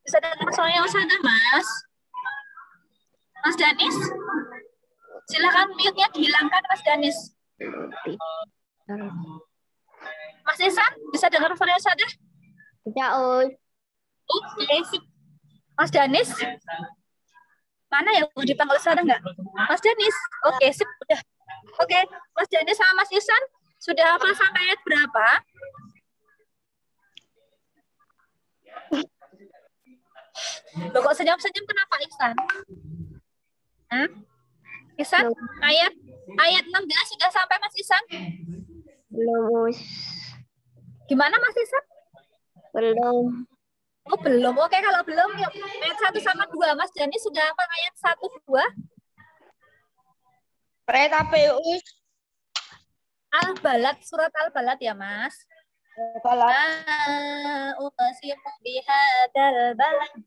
bisa dengar suaranya usadah Mas? Mas Danis, silakan mute-nya dihilangkan Mas Danis. Mas Ihsan, bisa dengar suaranya usadah?
Tidak,
Oke, sip. Mas Danis, mana ya, mau dipanggil usadah nggak? Mas Danis, oke, sip, udah. Oke, Mas Danis sama Mas Ihsan, sudah hafal sampai ayat berapa? Loh, kok senyum-senyum kenapa Ihsan? Ihsan, ayat 16 sudah sampai Mas Ihsan?
belum.
Gimana Mas Ihsan?
Belum.
Oh, belum. Oke, kalau belum, yuk. Ayat 1 sama 2. Mas Dani sudah apa ayat 1, 2?
Ayat apa ya, Us?
Al-Balad, surat Al-Balad ya, Mas.
Balad.
Uqsimu bihadzal balad.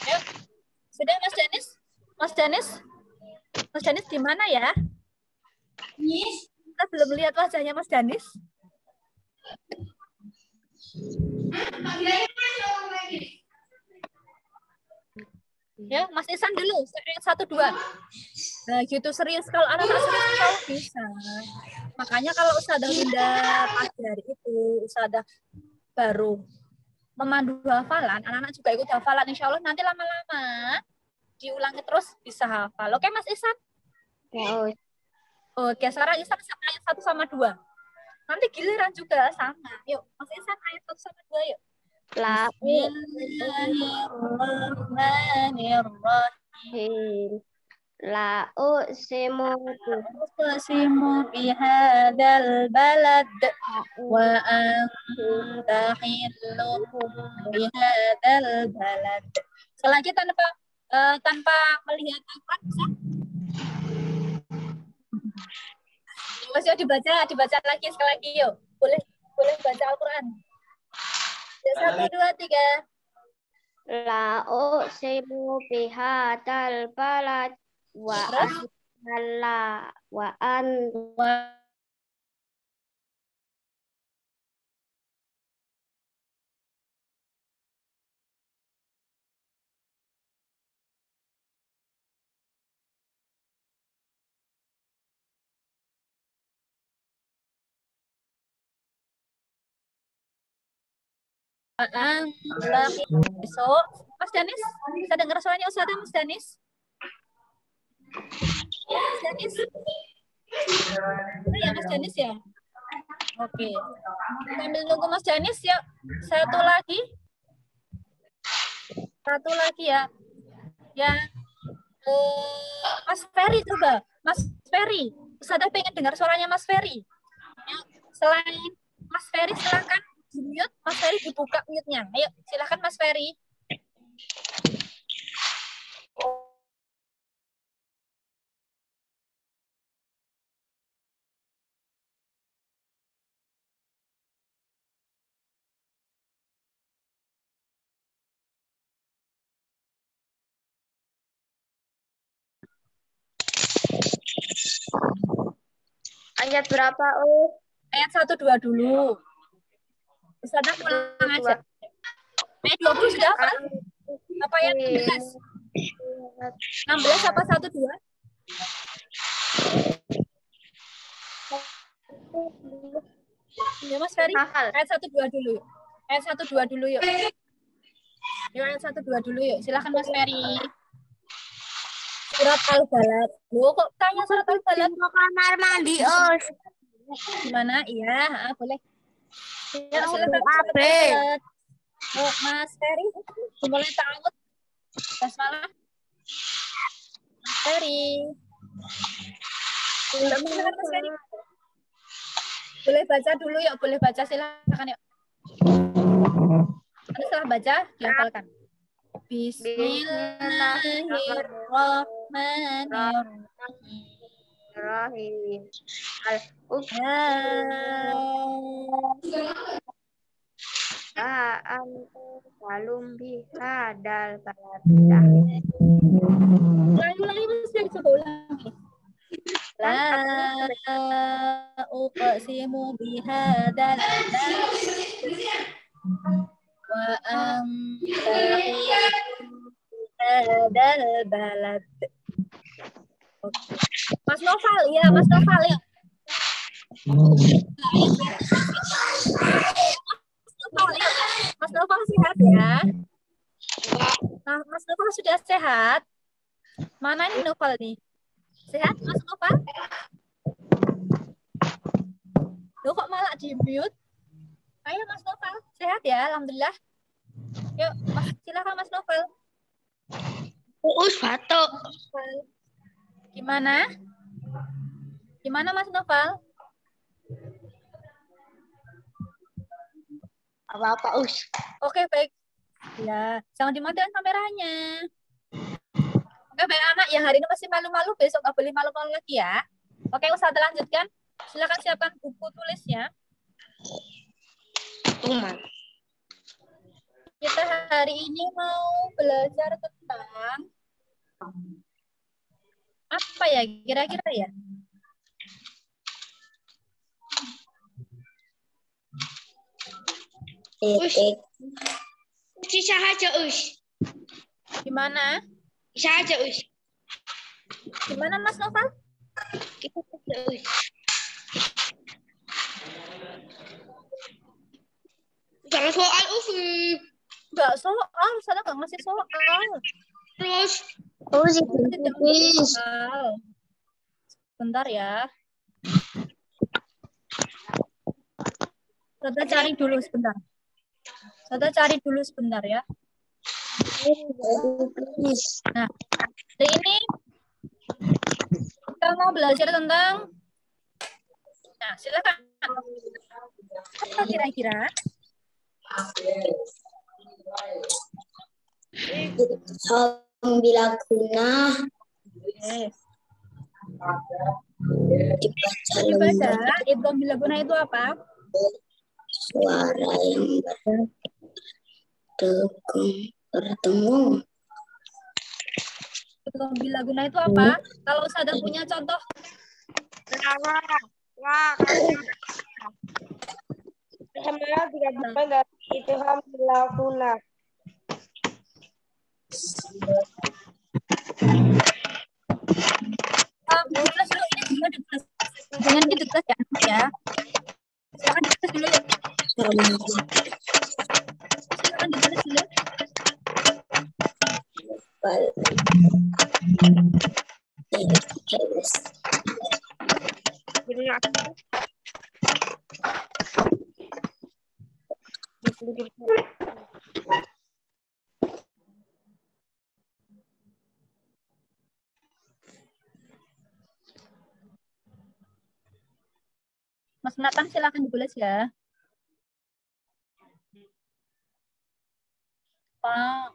Yuk. Sudah, Mas Danis? Mas Danis? Mas Danis di mana ya? Kita belum lihat wajahnya Mas Danis. Ya, Mas Isan dulu, ayat 1, 2. Nah, gitu serius. Kalau anak-anak serius kalau bisa. Makanya kalau Ustadzah Winda pagi hari itu, Ustadzah baru memandu hafalan, anak-anak juga ikut hafalan. Insya Allah nanti lama-lama diulangi terus bisa hafal. Oke, Mas Isan?
Ya, Us.
Oke, sekarang Isan ayat 1 sama 2. Nanti giliran juga sama. Yuk, Mas Isan ayat 1 sama 2 yuk.
Bismillahirrahmanirrahim. La uqsimu
Uqsimu bihadzal balad wa anta hillum bihadzal balad. Selagi tanpa melihat Al-Quran bisa? Masih dibaca lagi sekali lagi yuk. Boleh baca Al-Quran. 1, 2, 3.
La uqsimu bihadzal balad wa anta
Besok, Mas Danis, bisa dengar suaranya Ustazah Mas Danis? Mas Danis? Ya, Mas Danis ya? Oke. Sambil nunggu Mas Danis, yuk. Satu lagi ya. Yang Mas Ferry coba. Mas Ferry. Ustazah pengen dengar suaranya Mas Ferry. Ya, selain Mas Ferry, silakan di-mute. Mas Ferry dibuka mute-nya. Ayo, silakan Mas Ferry.
ayat berapa,
Ayat 1, 2 dulu. Ustazah pulang aja. Ayat 20 sudah hafal? Apa ayat 16? 16 apa 1, 2? Ya Mas Ferry, ayat 1, 2 dulu yuk. Ayat 1, 2 dulu yuk. Yuk ayat 1, 2 dulu yuk. Silakan Mas Ferry. Surat Al-Balad. Loh, kok tanya surat Al-Balad?
Mau kamar mandi, Us.
Gimana? Iya, boleh. Ya,
Mau
silakan surat Al-Balad. Oh, Mas Ferry, mulai ta'awud. Basmalah. Mas Ferry. Silakan Mas Ferry. Boleh baca dulu yuk, boleh baca silakan yuk. Nanti setelah baca, dihafalkan. Bismillahirrahmanirrahim.
Salum bihadal balad.
Ulangi Mas Ferry, coba ulangi. La uqsimu bihadzal balad wa anta bihadzal balad. Mas Noval ya, Mas Noval ya. Mas Noval sehat ya. Nah, Mas Noval sudah sehat. Mana ini Noval nih? Sehat Mas Noval? Loh kok malah di-mute? Ayo Mas Noval, sehat ya? Alhamdulillah. Yuk, silakan Mas Noval.
Us batuk.
Gimana? Gimana Mas Noval?
Apa-apa, Us.
Oke, baik. Ya, jangan dimatikan kameranya. Oke, baik anak. Yang hari ini masih malu-malu, besok nggak boleh malu-malu lagi ya. Oke, Ustazah lanjutkan. Silakan siapkan buku tulisnya.
Tuman.
Kita hari ini mau belajar tentang apa ya kira-kira ya?
Bisa aja, Us.
Gimana?
Bisa aja, Us.
Gimana Mas Noval?
Kita aja, Us. Jangan soal, Us.
Enggak soal, saya nggak ngasih soal.
Terus.
Tidak ngasih soal. Bentar ya. Saya cari dulu sebentar. Saya cari dulu sebentar ya. Nah, hari ini kita mau belajar tentang. Nah, silakan. Apa kira-kira?
Bilaguna
Dibaca, idgham bilaguna itu apa?
suara yang bertemu.
Idgham bilaguna itu apa? Kalau Ustazah punya contoh.
Wah. Semua tidak bukan dari idgham bilaguna.
Ditulis dulu, ini juga ditulis. Jangan ditulis ya. Silakan ditulis dulu. Silakan ditulis dulu. Mas Nathan silakan ditulis ya. Pak.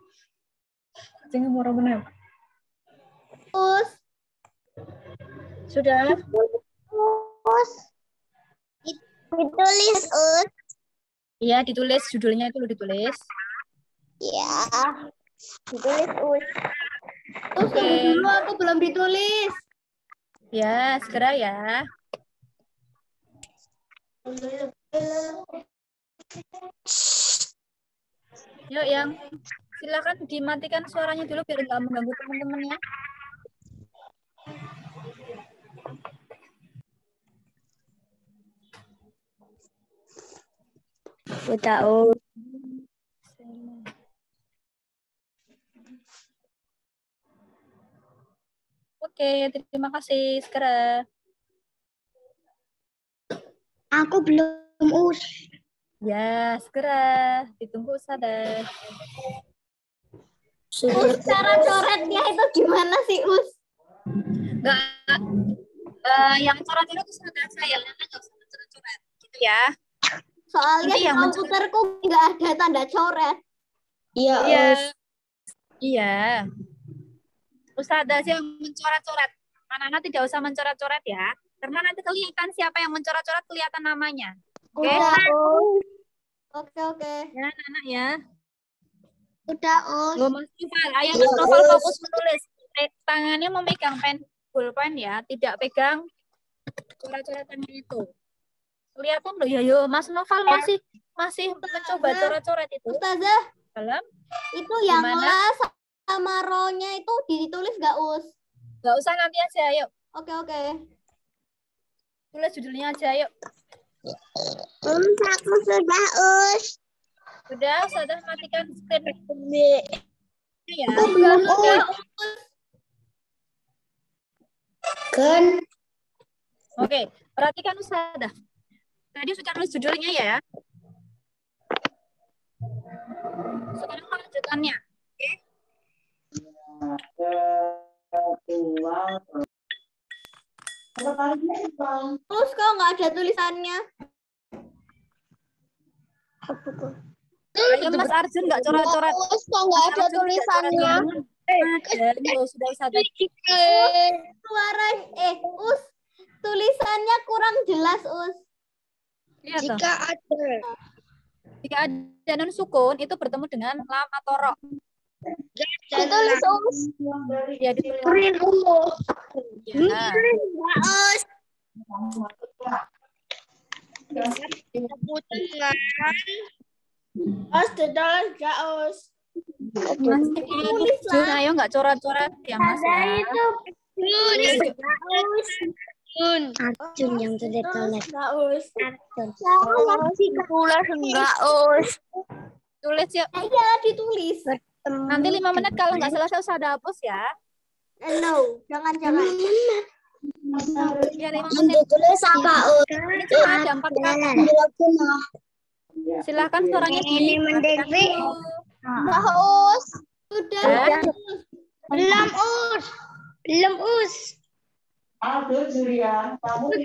Jangan murah benar.
Us.
Sudah.
Us. Ditulis, Us.
Iya, ditulis judulnya itu ditulis.
Ya. Ditulis, Us.
Oke.
Dulu aku belum ditulis.
Ya, segera ya. Yuk yang silakan dimatikan suaranya dulu biar nggak mengganggu teman-temannya.
Tahu.
Oke, terima kasih. Segera.
Aku belum, Us.
Ya, segera. Ditunggu Ustazah.
Us, cara coretnya itu gimana sih, Us?
Nggak, yang coret-coret itu sudah saya, nggak usah coret-coret, gitu ya.
Soalnya
Nanti
di
yang
komputerku nggak ada tanda coret.
Iya,
Iya. Iya. Ustazah sih yang mencoret-coret. Anak-anak tidak usah mencoret-coret ya. Karena nanti kelihatan siapa yang mencoret-coret, kelihatan namanya. Oke?
Udah, Us. Oke.
Ya, anak-anak ya.
Udah, Us.
Loh, Mas Noval, ayo Mas Noval fokus menulis. Tangannya memegang pulpen ya, tidak pegang coret-coretannya itu. Kelihatan loh ya, yuk Mas Noval masih mencoba coret-coret itu.
Ustazah,
Dalam
itu yang
gimana?
la sama ro-nya itu ditulis nggak, Us?
Nggak usah, nanti aja, yuk.
Oke.
Tulis judulnya aja, yuk.
Aku sudah, Us.
Sudah matikan screen. Ya.
Belum, Us.
kan
Oke, perhatikan Ustazah. Tadi sudah tulis judulnya ya. Sekarang lanjutannya. Oke.
Terus kok nggak ada tulisannya?
Ayo Mas Arjun nggak coret-coret.
Us kok nggak ada tulisannya?
Ada, sudah usah
Suara Us tulisannya kurang jelas Us.
lihat toh.
Jika ada.
Jika ada non sukun itu bertemu dengan lam atau ro.
Ditulis Us.
Ya ditulis. Ya.
Us.
Us ditulis gak Us?
Mas Jun, ayo nggak coret-coret ya Mas ya.
Arjun yang tidak tulis.
Gak Us.
Tulis enggak, Us.
Tulis ya.
Iya ditulis.
Nanti 5 menit kalau nggak selesai usah hapus ya.
No, jangan.
Ya 5
Yang
menit.
ditulis apa?
Ini cuma ada 4 kata. Silakan suaranya di.
Mbak Us. Sudah.
Belum, Us. Belum, Us.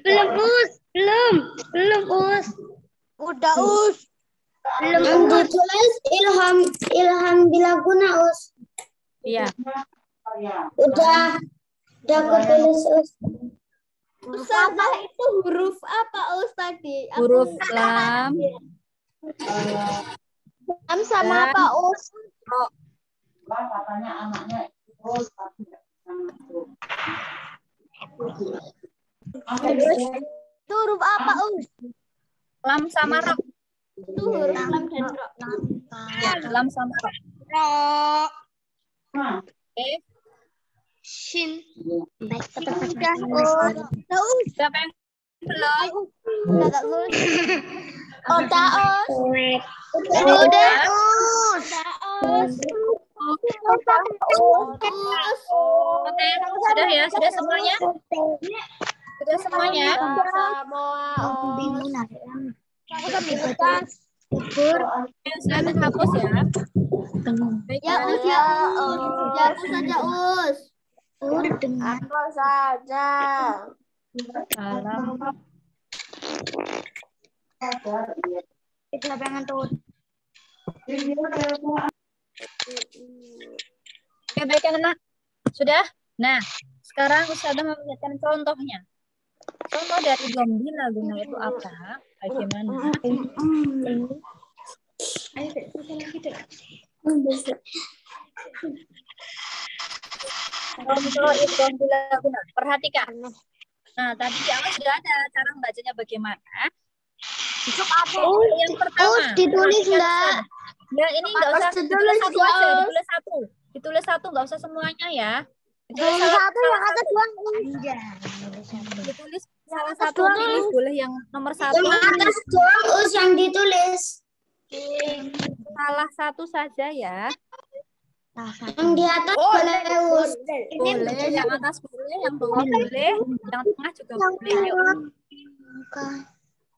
Belum, Us. Belum, Us.
Udah Us.
Yang ditulis Ilham Bilaguna Us.
Iya.
Udah aku tulis Us.
Ustazah itu huruf apa Us tadi?
Huruf lam.
Lam sama apa Us?
Katanya anaknya terus tapi
Itu huruf apa Us?
Lam sama ro.
Itu huruf lam dan ro.
Ya, lam sama ro. Oke.
Shin.
Udah Us.
Siapa yang belum?
Udah Kak Us. Udah Us.
Udah, Us.
Oke, sudah ya, sudah semuanya. Sudah semuanya. Silakan hapus ya.
Ya Us ya. Ya Us saja Us. Aku saja.
Salam.
Kita pengen tuh.
Oke, baik anak. Sudah? Nah, sekarang Ustazah memperlihatkan contohnya. Contoh dari Gombi Laguna itu apa? Bagaimana? Contoh itu Gombi Laguna. Perhatikan. Nah, tadi di awal sudah ada cara membacanya bagaimana. Yang pertama.
Ditulis enggak?
Ya, ini enggak usah ditulis satu aja, ditulis satu. Ditulis satu, enggak usah semuanya ya. Ditulis
Satu yang kata doang.
Ditulis salah satu, pilih boleh yang nomor 1.
Yang atas doang Us yang ditulis.
Salah satu saja ya.
Yang di atas boleh Us.
Boleh, yang atas boleh, yang bawah boleh, yang tengah juga boleh. Ayo.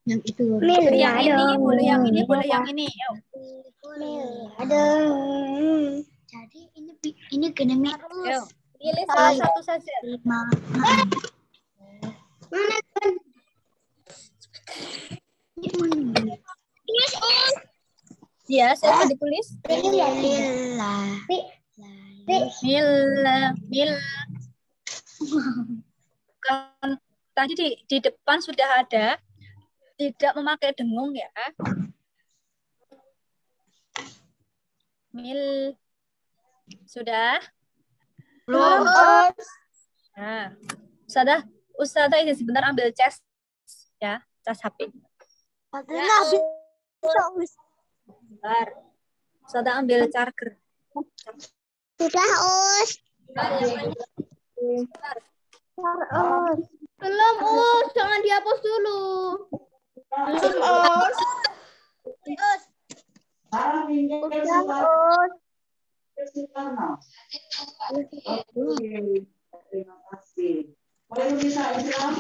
Yang itu.
Boleh yang ini, boleh yang ini, boleh yang ini. Ayo.
Ada. Jadi ini gini
Ayo. Pilih salah satu saja.
Mana kan?
Ya, siapa ditulis?
Lila.
Mil. Kan tadi di depan sudah ada. Tidak memakai dengung ya. Mil. Sudah?
Belum.
Nah, Ustazah izin sebentar ambil cas ya, cas HP. Bentar. Ustazah ambil charger.
Sudah, Us.
Bentar.
Belum Us, jangan dihapus dulu. Belum Us.
Udah, Us.
Terima kasih. Boleh bisa Islam?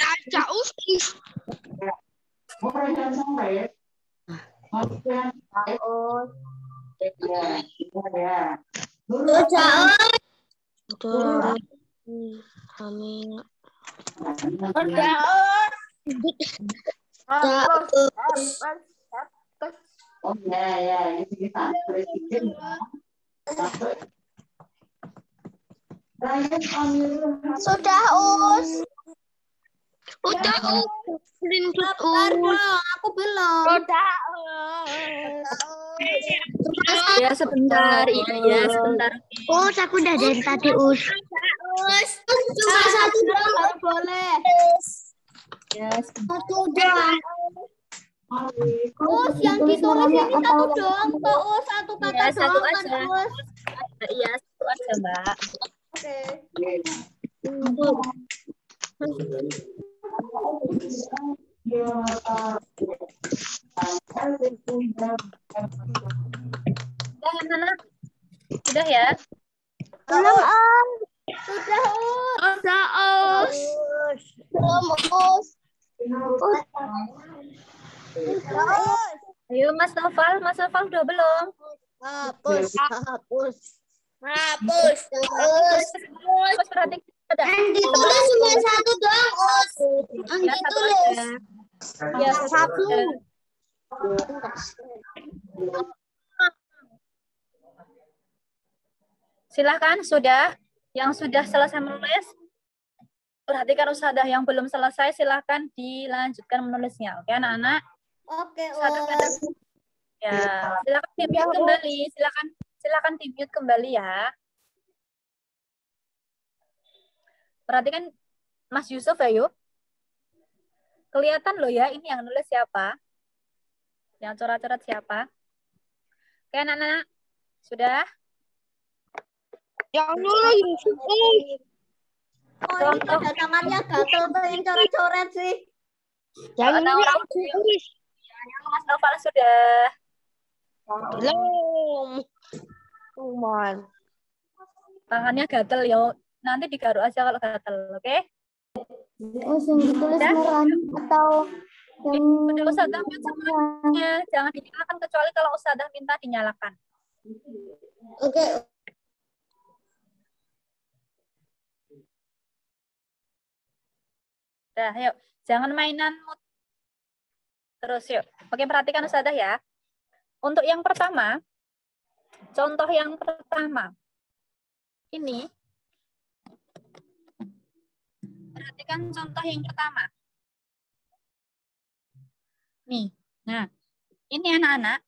Aja, Us.
Mau perhatian sampai? Maksudnya, ya.
Udah Us.
Oh ya, ini kita presiden.
Sudah, Us. Udah, Us.
Sabar dong, aku belum.
Ya sebentar, iya ya sebentar.
Us, aku udah dari tadi, Us. Cuma satu doang baru boleh.
Ya
Satu doang.
Us, yang ditulis ini satu doang kok, Us. Satu kata
Ya, satu
doang kan,
aja.
Us.
Iya satu aja Mbak.
Oke.
Udah mana? Sudah ya?
Belum, Us.
Sudah, Us.
Sudah Us.
Belum, Us.
Ayo Mas Noval udah belum?
Hapus.
Mas perhatikan ada.
Yang ditulis cuma satu doang, Us. Yang
Ya, satu
ditulis.
aja. Ya, satu. aja. Silakan sudah. Yang sudah selesai menulis, perhatikan Ustadzah. Yang belum selesai, silakan dilanjutkan menulisnya. Oke, anak-anak?
Oke,
Satu
Us.
Ya, silakan di-mute kembali. Silakan di-mute kembali ya. Perhatikan Mas Yusuf ya, yuk. Kelihatan loh ya, ini yang nulis siapa? Yang coret-coret siapa? Oke, anak-anak. Sudah?
Yang nulis Yusuf.
Oh, ini pada tangannya gatel pengen coret-coret sih.
Yang
nulis
nulis.
Mas Noval sudah.
Belum. Cuman.
Tangannya gatel ya. Nanti digaruk aja kalau gatel, oke?
Oh, yang ditulis merah atau yang
Udah Ustadzah mute semuanya. Jangan dinyalakan kecuali kalau Ustadzah minta dinyalakan.
Oke.
Udah, yuk. Jangan mainan mood. Terus yuk. Oke, perhatikan Ustadzah ya. Untuk yang pertama, contoh yang pertama. Ini. Perhatikan contoh yang pertama. Nih. Nah, ini anak-anak.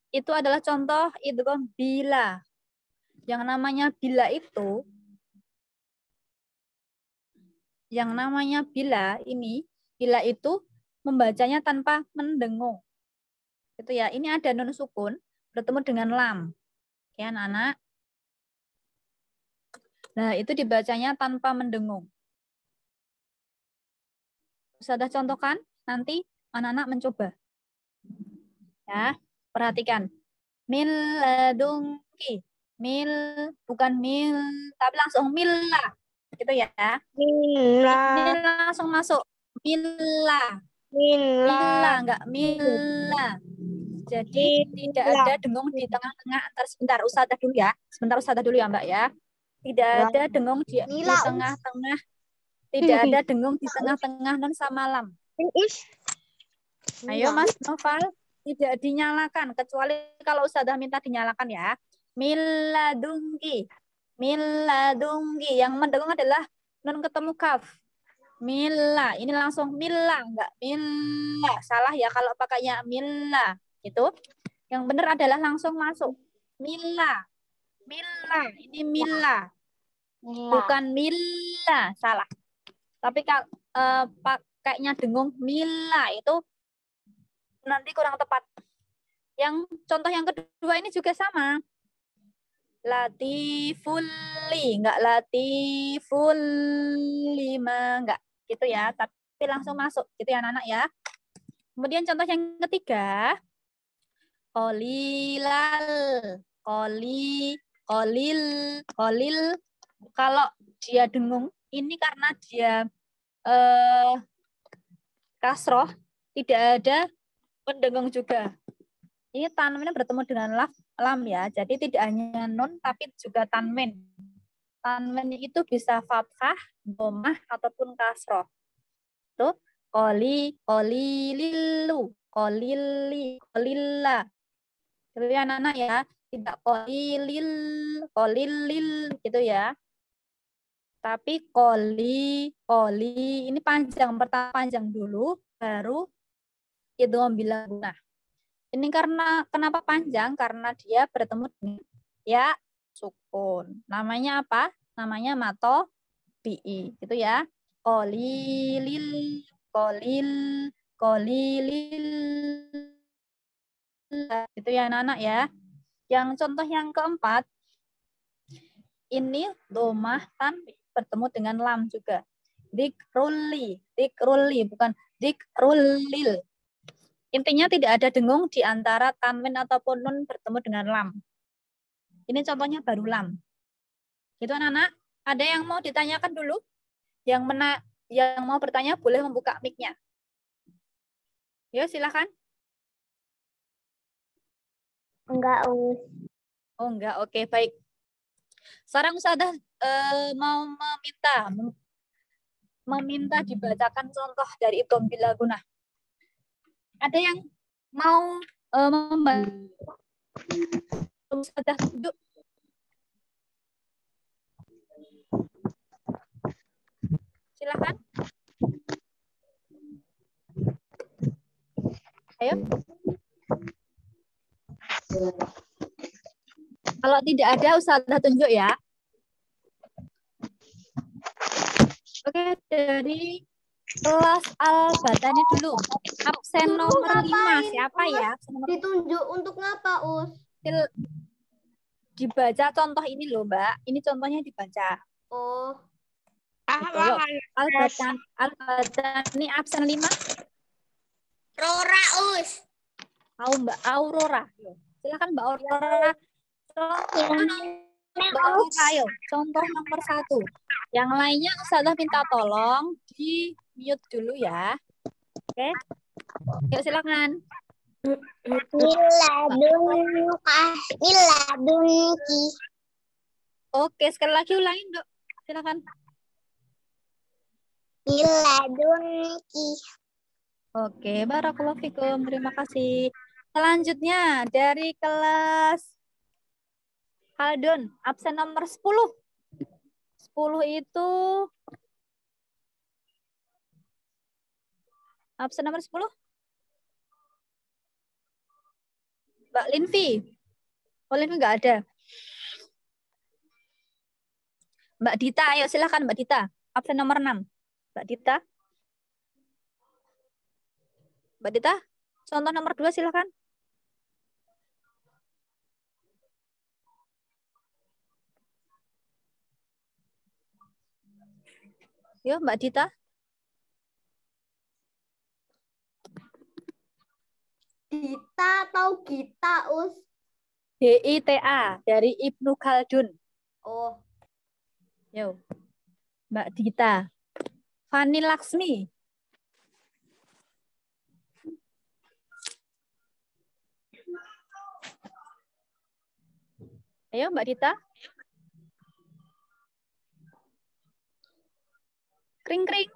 Itu adalah contoh idgham bila. Yang namanya bila itu, bila itu membacanya tanpa mendengung. Itu ya, ini ada nun sukun bertemu dengan lam. Oke, anak-anak. Nah, itu dibacanya tanpa mendengung. Sudah contohkan, nanti anak-anak mencoba. Ya, perhatikan. Mil ladungki. Bukan mil, tapi langsung milla. Gitu ya. Milla. Ini langsung masuk. Milla, enggak milla. Jadi tidak ada dengung di tengah-tengah antar sebentar Ustadzah dulu ya. Sebentar Ustadzah dulu ya, Mbak ya. Tidak ada dengung di tengah-tengah. Tidak ada dengung di tengah-tengah nun sama lam. Ayo Mas Noval, tidak dinyalakan kecuali kalau Ustadzah minta dinyalakan ya. Miladungki. Yang mendengung adalah nun ketemu kaf. Milla, ini langsung milla, enggak milla. Salah ya kalau pakainya milla. Itu. Yang benar adalah langsung masuk. Milla. Ini milla. Bukan milla, salah. Tapi kalau pakainya dengung milla itu nanti kurang tepat. Yang contoh yang kedua ini juga sama. Latifulli, enggak latifulli, enggak gitu ya, tapi langsung masuk gitu ya anak-anak ya. Kemudian contoh yang ketiga, kolil. Kalau dia dengung ini karena dia kasroh, tidak ada pendengung juga. Ini tanwinnya bertemu dengan lam ya. Jadi tidak hanya nun tapi juga tanwin. Tanwin itu bisa fathah, dhammah ataupun kasroh. Tuh, Kolililu, kolilla. Itu ya anak-anak ya, tidak kolilil gitu ya. Tapi koli ini panjang, pertama panjang dulu, baru idgham bila gunah. Ini karena kenapa panjang? Karena dia bertemu dengan ya sukun. Namanya apa? Namanya mato bi, gitu ya. Kolilil, kolilil, itu ya anak-anak ya. Yang contoh yang keempat, ini domah tanwin bertemu dengan lam juga. Dikruli, bukan dikrulil. Intinya tidak ada dengung di antara tanwin ataupun nun bertemu dengan lam. Ini contohnya baru lam. Itu anak-anak, ada yang mau ditanyakan dulu? Yang mau bertanya boleh membuka mic-nya. Ya, silakan.
Enggak, Us.
Oh, enggak. Oke, baik. Sekarang Ustazah mau meminta dibacakan contoh dari idgham bila gunah. Ada yang mau membantu Ustazah tunjuk? Silakan. Ayo. Kalau tidak ada, Ustazah tunjuk ya. Oke, dari kelas Al-Batani dulu. Absen nomor 5. Siapa ya?
Ditunjuk untuk ngapa, Us?
Dibaca contoh ini loh, Mbak. Ini contohnya dibaca.
Oh.
Al-Batani absen 5.
Rora, Us.
Mbak Aurora. Silakan Mbak Aurora. Ayo, contoh nomor 1. Yang lainnya Ustazah minta tolong di mute dulu ya. Oke. Yuk silakan.
Miladunki.
Oke, sekali lagi ulangin, Dok. Silakan.
Miladunki.
Oke, barakallahu fikum. Terima kasih. Selanjutnya dari kelas Haldun, absen nomor 10. 10 itu absen nomor 10. Mbak Linvi. Oh, Linvi nggak ada. Mbak Dita, ayo silakan Mbak Dita. Absen nomor 6. Mbak Dita. Mbak Dita, contoh nomor 2 silakan. Yuk Mbak Dita.
Dita atau Gita, Us?
DITA dari Ibnu Khaldun.
Oh.
Yo. Mbak Dita. Fani Laksmi. Ayo Mbak Dita. Kring-kring.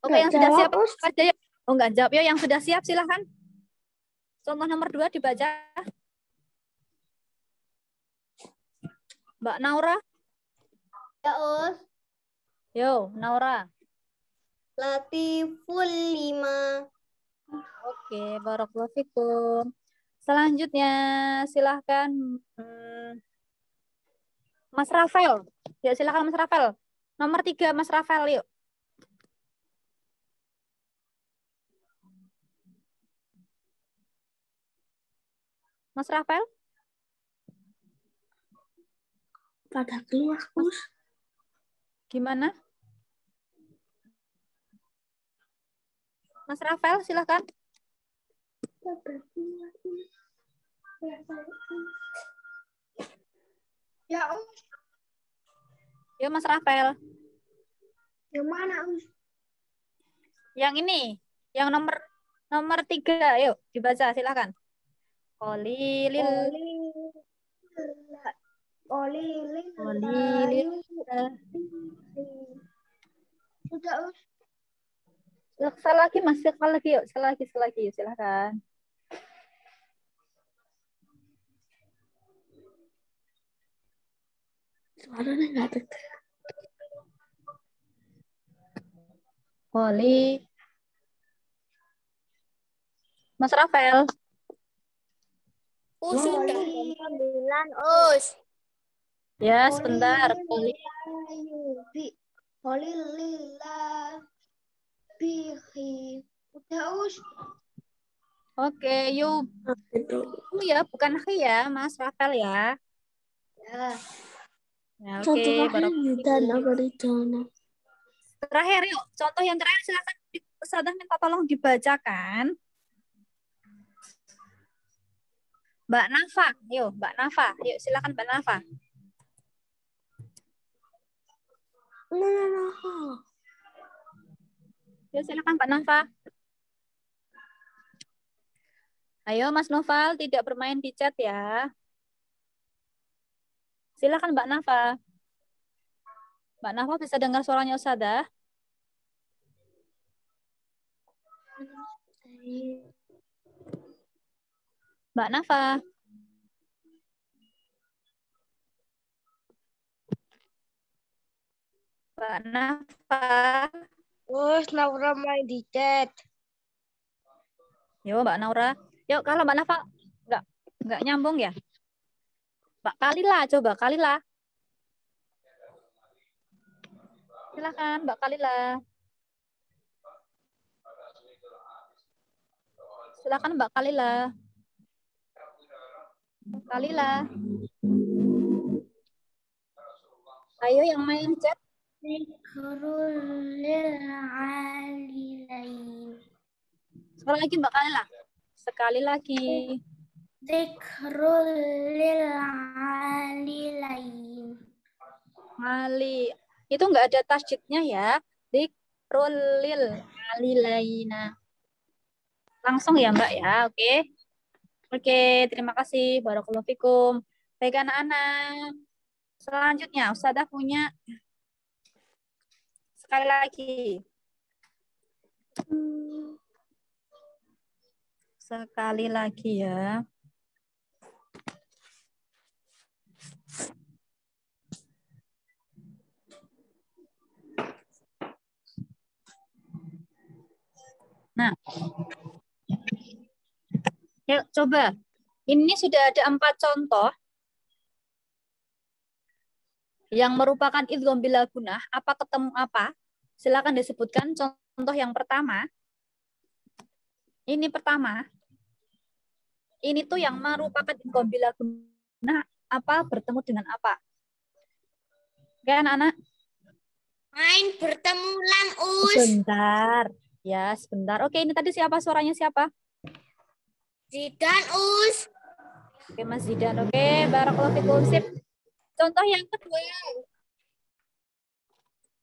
Oke, yang sudah siap aja ya. Oh, enggak jawab ya. Yang sudah siap silahkan. Contoh nomor 2 dibaca. Mbak Naura.
Ya, Us.
Yo, Naura.
Latiful 5.
Oke, barakallahu fikum. Selanjutnya silahkan Mas Rafael. Ya, silahkan Mas Rafael. Nomor 3 Mas Rafael, yuk. Mas Rafael?
Pada keluar, Us.
Gimana? Mas Rafael, silahkan.
Ya, Us.
Yuk Mas Rafael.
Yang mana, Us?
Yang ini, yang nomor 3, yuk dibaca silahkan. Kolilil.
Udah, Us.
Sekali lagi, Mas. Sekali lagi, yuk. Sekali lagi. Silakan.
Suaranya nggak ada.
Poli. Mas Rafael.
Sudah. 9, Us.
Ya, sebentar. Poli.
Polilillah bihi. Udah, Us.
Oke, yuk. Ya, bukan ya, Mas Rafael ya.
Ya.
Ya, oke.
Contoh
Barakallahu
dan
fikum.
apa di sana?
Terakhir, yuk. Contoh yang terakhir, silakan Ustazah minta tolong dibacakan. Mbak Nafa, yuk, Mbak Nafa. Yuk, silakan Mbak Nafa. Yuk, silakan Mbak Nafa. Ayo, Mas Noval, tidak bermain di chat ya. Silakan Mbak Nafa. Mbak Nafa bisa dengar suaranya Ustazah? Mbak Nafa. Mbak Nafa.
Us, Naura main di chat.
Yo, Mbak Naura. Yuk, kalau Mbak Nafa nggak nyambung ya? Mbak Kalila, coba Kalila. Silakan Mbak Kalila. Silakan Mbak Kalila. Kalila. Ayo yang main chat. Sekali lagi Mbak Kalila. Sekali lagi.
Zikrul lil alilain.
Ali. Itu nggak ada tasydidnya ya. Zikrul lil alilaina. Langsung ya Mbak ya, oke. Oke, terima kasih. Barakallahu fikum. Baik anak-anak. Selanjutnya, Ustazah punya sekali lagi. Sekali lagi ya. Nah, yuk coba. Ini sudah ada 4 contoh yang merupakan idgham bila gunah. Apa ketemu apa? Silakan disebutkan contoh yang pertama. Ini pertama. Ini tuh yang merupakan idgham bila gunah. Apa bertemu dengan apa? Oke anak-anak?
Main bertemu lan, Us.
Sebentar. Ya, sebentar. Oke, ini tadi siapa suaranya siapa?
Zidan, Us.
Oke, Mas Zidan. Oke, barakallahu fikum. Sip. Contoh yang kedua.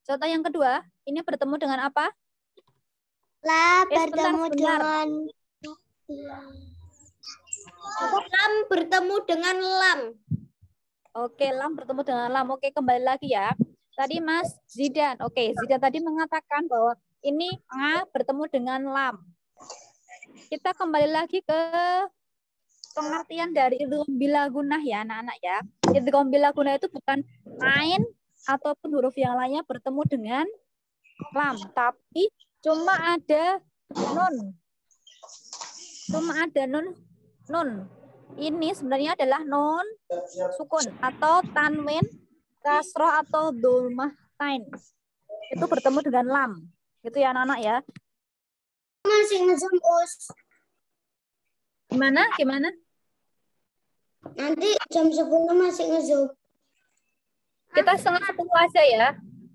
Contoh yang kedua, ini bertemu dengan apa?
La
bertemu
dengan lam bertemu dengan lam.
Oke, lam bertemu dengan lam. Oke, kembali lagi ya. Tadi Mas Zidan. Oke, Zidan tadi mengatakan bahwa ini A bertemu dengan lam. Kita kembali lagi ke pengertian dari idgham bila gunah ya anak-anak ya. Idgham bila gunah itu bukan ain ataupun huruf yang lainnya bertemu dengan lam, tapi cuma ada nun. Cuma ada nun. Ini sebenarnya adalah nun sukun atau tanwin, kasroh atau dhammah tain. Itu bertemu dengan lam. Itu ya anak-anak ya.
Masih ngezoom, Us.
Gimana?
Nanti jam 10 masih ngezoom.
Kita 9:30 aja ya.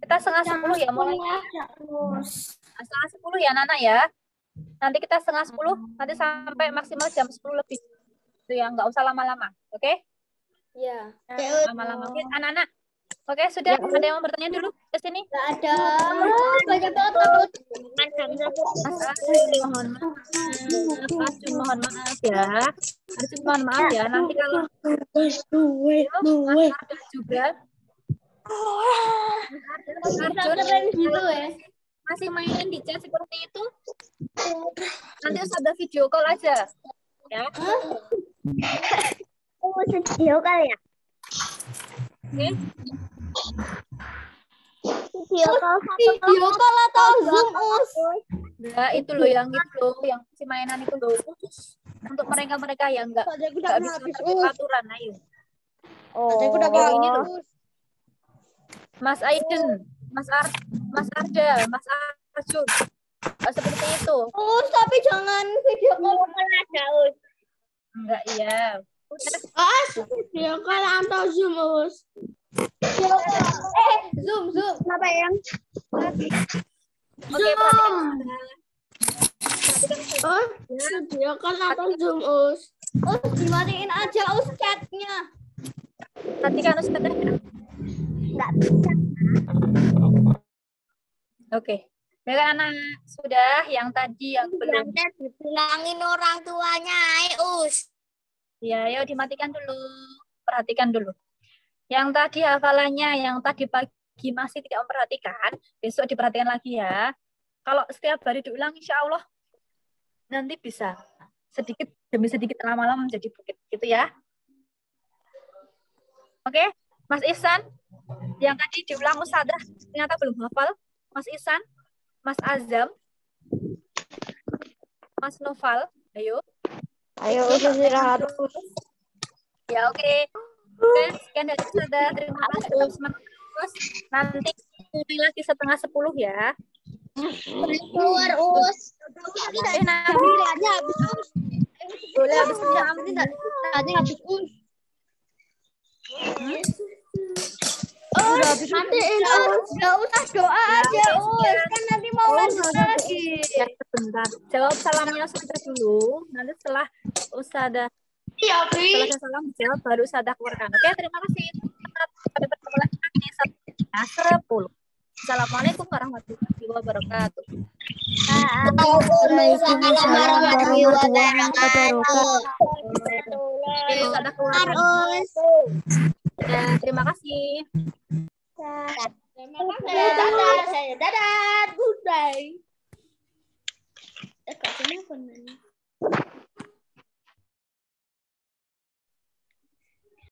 Kita 9:30 ya mulai.
Us.
9:30 ya anak-anak ya. Nanti kita 9:30 nanti sampai maksimal jam 10 lebih. Itu ya, nggak usah lama-lama. Oke?
Ya.
Lama-lama. Oke, anak-anak. Oke, sudah. Ada yang mau bertanya dulu ke sini?
Nggak ada. Banyak banget takut.
Mohon maaf ya. Mohon maaf ya. Nanti kalau juga
Keren gitu ya.
masih main di chat seperti itu, nanti Ustazah video call aja. Ya.
Video call ya?
Oke.
Video call atau Zoom, Us?
Nah, itu loh yang si mainan itu loh. Khusus untuk mereka yang nggak bisa tertib aturan, ayo.
Aku udah
Ini loh. Mas Aiden, Mas Arda, Mas Arjun. Seperti itu.
Us, tapi jangan video call aja, Us.
Enggak, iya.
Video call atau Zoom, Us? Zoom.
Apa yang?
Oke, perhatikan.
Video call atau Zoom, Us? Us, dimatiin aja, Us, chatnya.
Perhatikan Ustazah.
Nggak bisa.
Oke. Baiklah anak, sudah yang tadi yang belum.
Dibilangin orang tuanya, Us.
Ya, yuk dimatikan dulu. Perhatikan dulu. Yang tadi hafalannya, yang tadi pagi masih tidak memperhatikan, besok diperhatikan lagi ya. Kalau setiap hari diulang, insya Allah nanti bisa sedikit demi sedikit lama-lama menjadi bukit, gitu ya. Oke, Mas Ihsan, yang tadi diulang Ustazah ternyata belum hafal. Mas Ihsan, Mas Azam, Mas Noval, ayo.
Ayo, Us, istirahat.
Ya, oke. Oke, sekian dari Ustazah. Terima kasih. Semangat terus. Nanti mulai lagi 9:30 ya.
Keluar, Us.
Nanti
aja habis, Us.
boleh habis jam.
Tadi habis, Us. Nanti nggak usah doa aja, Us. Kan nanti mau lanjut lagi.
Ya, sebentar. Jawab salamnya Ustazah dulu. Nanti setelah Ustazah selesai salam jawab baru Ustazah keluarkan. Oke, terima kasih. Sampai bertemu lagi di 10. Assalamualaikum warahmatullahi wabarakatuh.
Waalaikumsalam warahmatullahi wabarakatuh.
Ustazah keluarkan. Ya, terima kasih.
Terima kasih. Dadah. Good day.